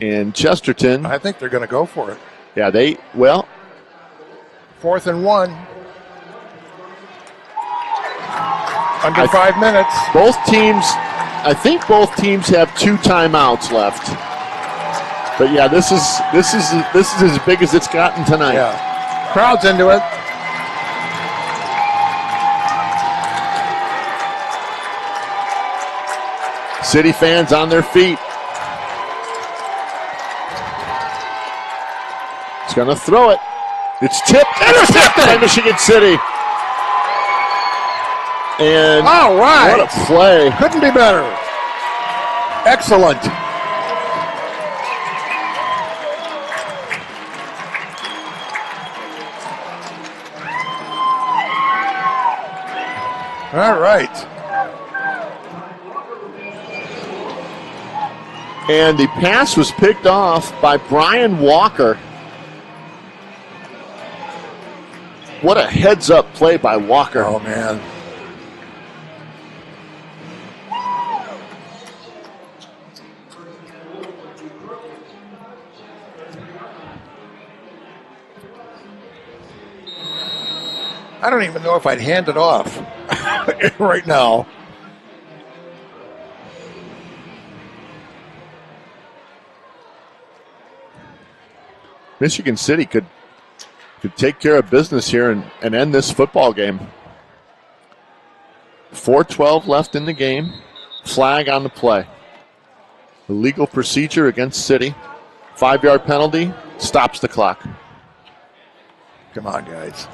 And Chesterton. I think they're going to go for it. Yeah, 4th and 1. Under 5 minutes. I think both teams have 2 timeouts left. But yeah, this is as big as it's gotten tonight. Yeah. Crowd's into it. City fans on their feet. He's going to throw it. It's tipped. Intercepted by Michigan City. And all right. What a play. Couldn't be better. Excellent. All right. And the pass was picked off by Brian Walker. What a heads-up play by Walker. Oh, man. I don't even know if I'd hand it off right now. Michigan City could take care of business here and end this football game. 4:12 left in the game. Flag on the play. Illegal procedure against City. 5-yard penalty. Stops the clock. Come on, guys.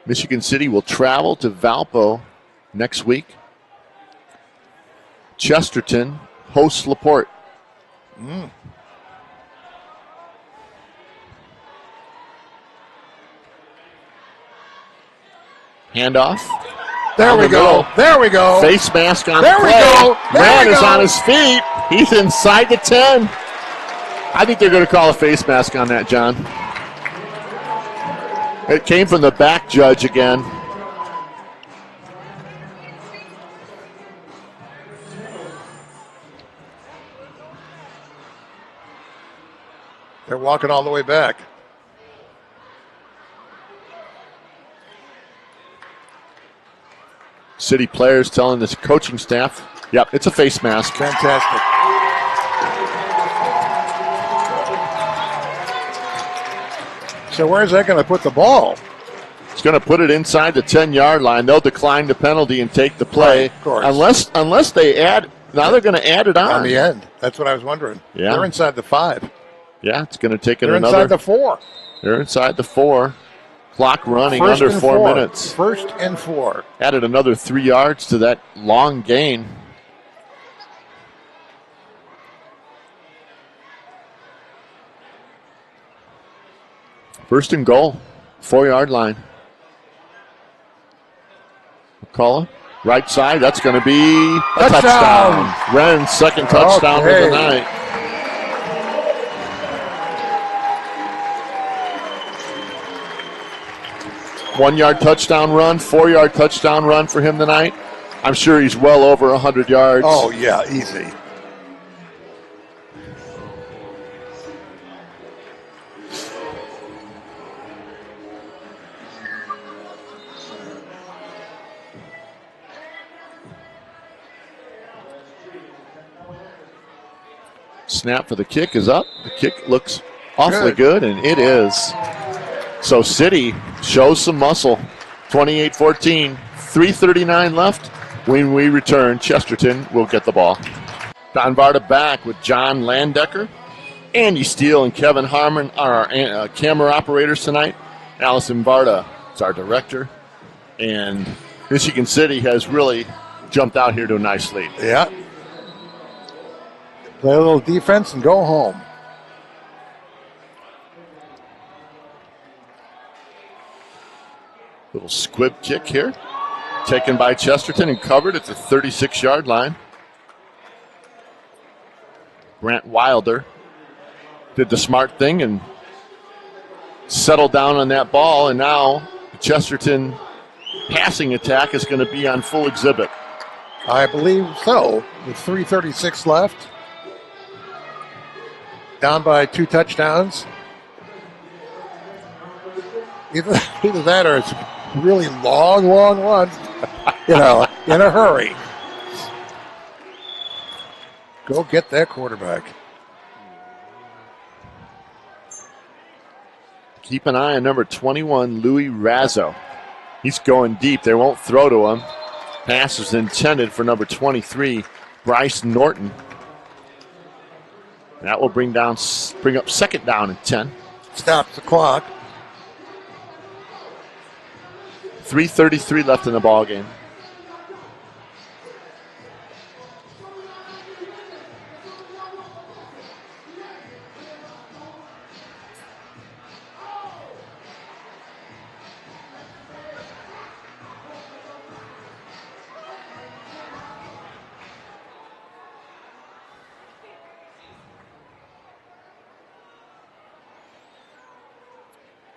Michigan City will travel to Valpo next week. Chesterton hosts LaPorte. Handoff. There we go. There we go. Face mask on. There we go. Man is on his feet. He's inside the 10. I think they're going to call a face mask on that, John. It came from the back, Judge, again. They're walking all the way back. City players telling this coaching staff, yep, it's a face mask. Fantastic. So where's that going to put the ball? It's going to put it inside the 10-yard line. They'll decline the penalty and take the play. Right, of course. Unless they add, now they're going to add it on. The end. That's what I was wondering. Yeah. They're inside the 5. Yeah, it's going to take it They're another. inside the 4. They're inside the 4. Clock running First under and 4 4. minutes. First and 4. Added another 3 yards to that long gain. First and goal, 4-yard line. McCullough, right side, that's going to be a touchdown. Wren's second touchdown of the night. One-yard touchdown run, 4-yard touchdown run for him tonight. I'm sure he's well over 100 yards. Oh, yeah, easy. Snap for the kick is up. The kick looks awfully good, and it is. So City shows some muscle. 28-14, 3:39 left. When we return, Chesterton will get the ball. Don Varda back with John Landecker. Andy Steele and Kevin Harmon are our camera operators tonight. Allison Varda is our director. And Michigan City has really jumped out here to a nice lead. Yeah. Play a little defense and go home. Little squib kick here. Taken by Chesterton and covered at the 36-yard line. Grant Wilder did the smart thing and settled down on that ball, and now the Chesterton passing attack is going to be on full exhibit. I believe so, with 3:36 left. Down by 2 touchdowns. Either that or it's really long one, in a hurry. Go get that quarterback. Keep an eye on number 21, Louis Razzo. He's going deep. They won't throw to him. Pass is intended for number 23, Bryce Norton. That will bring up second down and 10. Stops the clock. 3:33 left in the ball game.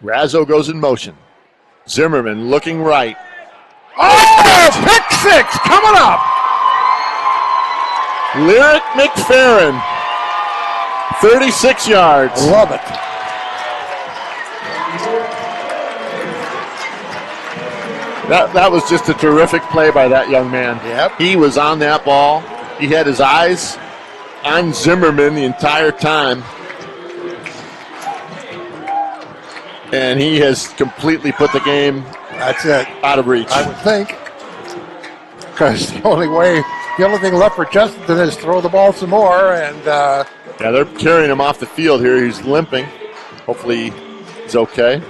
Razzo goes in motion. Zimmerman looking right. Oh, pick 6 coming up. Lyric McFerrin, 36 yards. I love it. That was just a terrific play by that young man. Yep. He was on that ball. He had his eyes on Zimmerman the entire time. And he has completely put the game out of reach. I would think. Because the only thing left for Chesterton is throw the ball some more. And yeah, they're carrying him off the field here. He's limping. Hopefully he's okay.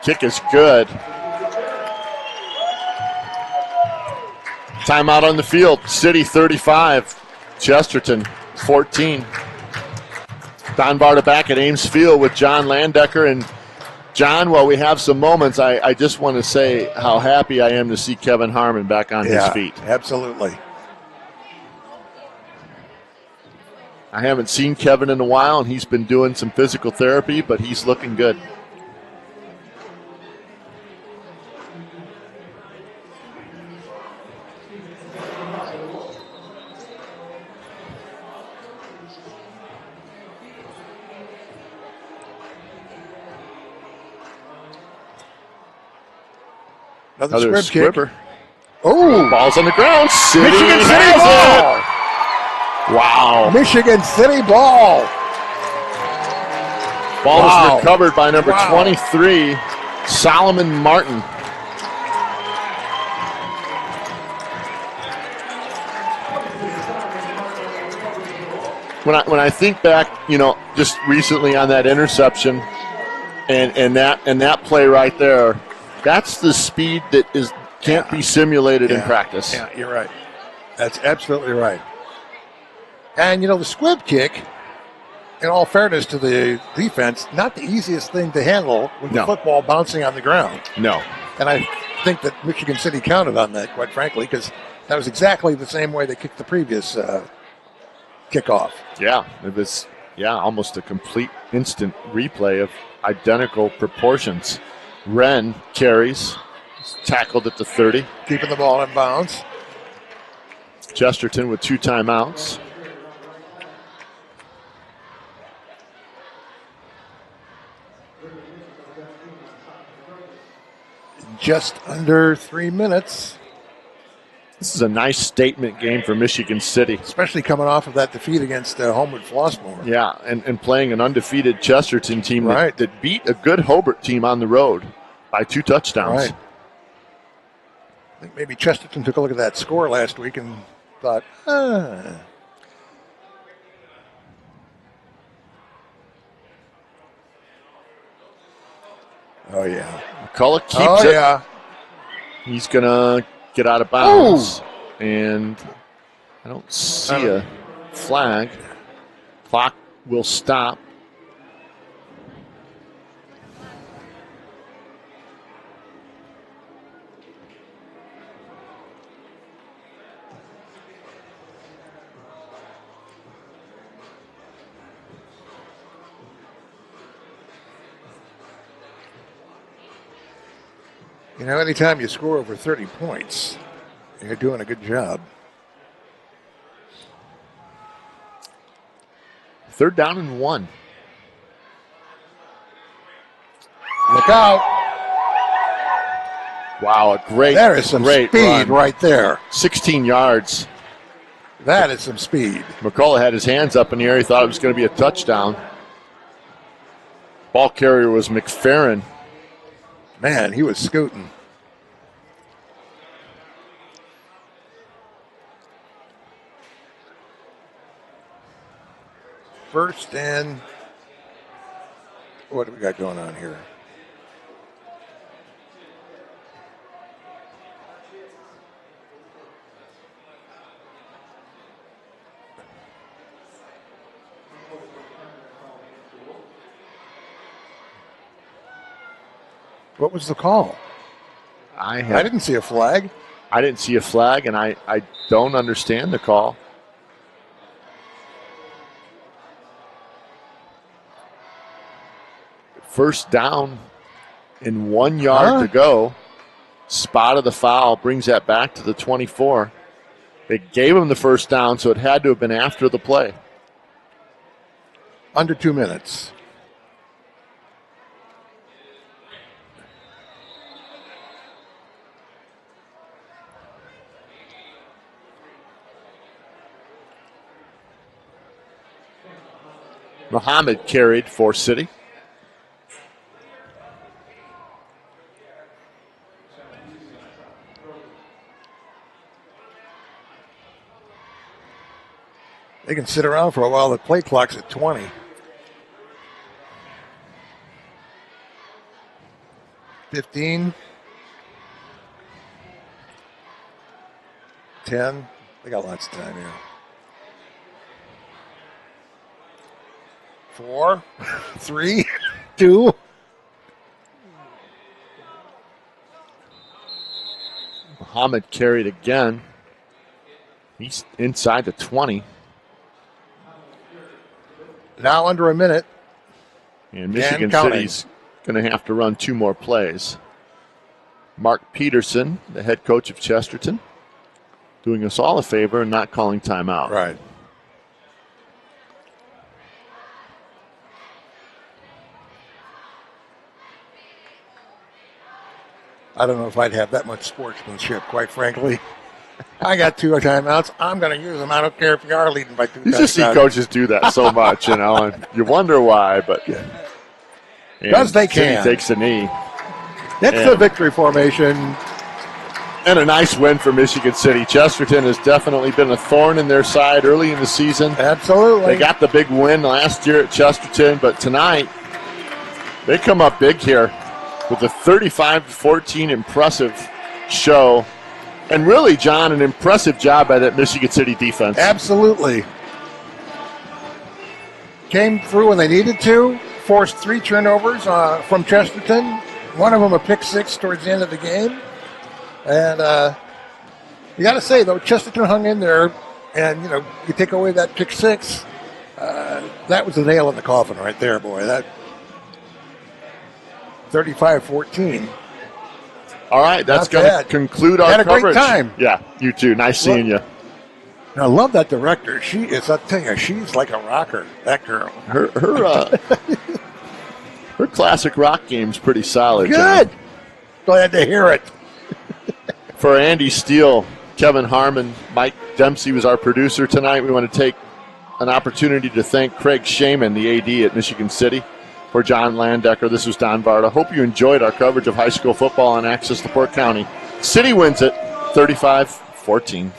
Kick is good. Timeout on the field. City 35, Chesterton 14. Don Varda back at Ames Field with John Landecker. And John, while we have some moments, I just want to say how happy I am to see Kevin Harmon back on his feet. Absolutely. I haven't seen Kevin in a while, and he's been doing some physical therapy, but he's looking good. Another squibber. Kick. Oh, ball's on the ground. City Michigan City ball. It. Wow. Michigan City ball. Ball was recovered by number 23, Solomon Martin. When I think back, just recently on that interception and that play right there, that's the speed that can't be simulated in practice. Yeah, you're right. That's absolutely right. And, the squib kick, in all fairness to the defense, not the easiest thing to handle with the football bouncing on the ground. No. And I think that Michigan City counted on that, quite frankly, because that was exactly the same way they kicked the previous kickoff. Yeah, it was almost a complete instant replay of identical proportions. Wren carries, tackled at the 30. Keeping the ball in bounds. Chesterton with 2 timeouts. Just under 3 minutes. This is a nice statement game for Michigan City. Especially coming off of that defeat against Homewood Flossmoor. Yeah, and playing an undefeated Chesterton team that beat a good Hobart team on the road by 2 touchdowns. Right. I think maybe Chesterton took a look at that score last week and thought, Oh, yeah. McCullough keeps it. Yeah. He's going to get out of bounds. And I don't see a flag. Clock will stop. Anytime you score over 30 points, you're doing a good job. 3rd down and 1. Look out. Wow, a great There is some great speed run. right there. 16 yards. That is some speed. McCullough had his hands up in the air. He thought it was going to be a touchdown. Ball carrier was McFerrin. Man, he was scooting. First and what do we got going on here? What was the call? I didn't see a flag. I didn't see a flag, and I don't understand the call. First down and 1 yard to go. Spot of the foul, brings that back to the 24. They gave him the first down, so it had to have been after the play. Under 2 minutes. Muhammad carried for City. They can sit around for a while. The play clock's at 20. $15. 10. They got lots of time here. 4, 3, 2. Muhammad carried again. He's inside the 20. Now under a minute. And Michigan City's going to have to run 2 more plays. Mark Peterson, the head coach of Chesterton, doing us all a favor and not calling timeout. Right. I don't know if I'd have that much sportsmanship, quite frankly. I got 2 timeouts. I'm going to use them. I don't care if you are leading by 2 touchdowns. You just see coaches do that so much, and you wonder why. But because they can. City takes a knee. It's the victory formation. And a nice win for Michigan City. Chesterton has definitely been a thorn in their side early in the season. Absolutely. They got the big win last year at Chesterton, but tonight they come up big here with a 35-14 impressive show. And really, John, an impressive job by that Michigan City defense. Absolutely. Came through when they needed to. Forced 3 turnovers from Chesterton. One of them a pick 6 towards the end of the game. And you got to say, though, Chesterton hung in there. And, you take away that pick 6, that was a nail in the coffin right there, boy. That 35-14. All right, that's going to conclude our coverage. Had a great time. Yeah, you too. Nice seeing you. I love that director. She is, I'll tell you, she's like a rocker, that girl. Her classic rock game's pretty solid. Good. John. Glad to hear it. For Andy Steele, Kevin Harmon, Mike Dempsey was our producer tonight. We want to take an opportunity to thank Craig Shaman, the AD at Michigan City. For John Landecker, this was Don Varda. Hope you enjoyed our coverage of high school football on Access to Port County. City wins it 35-14.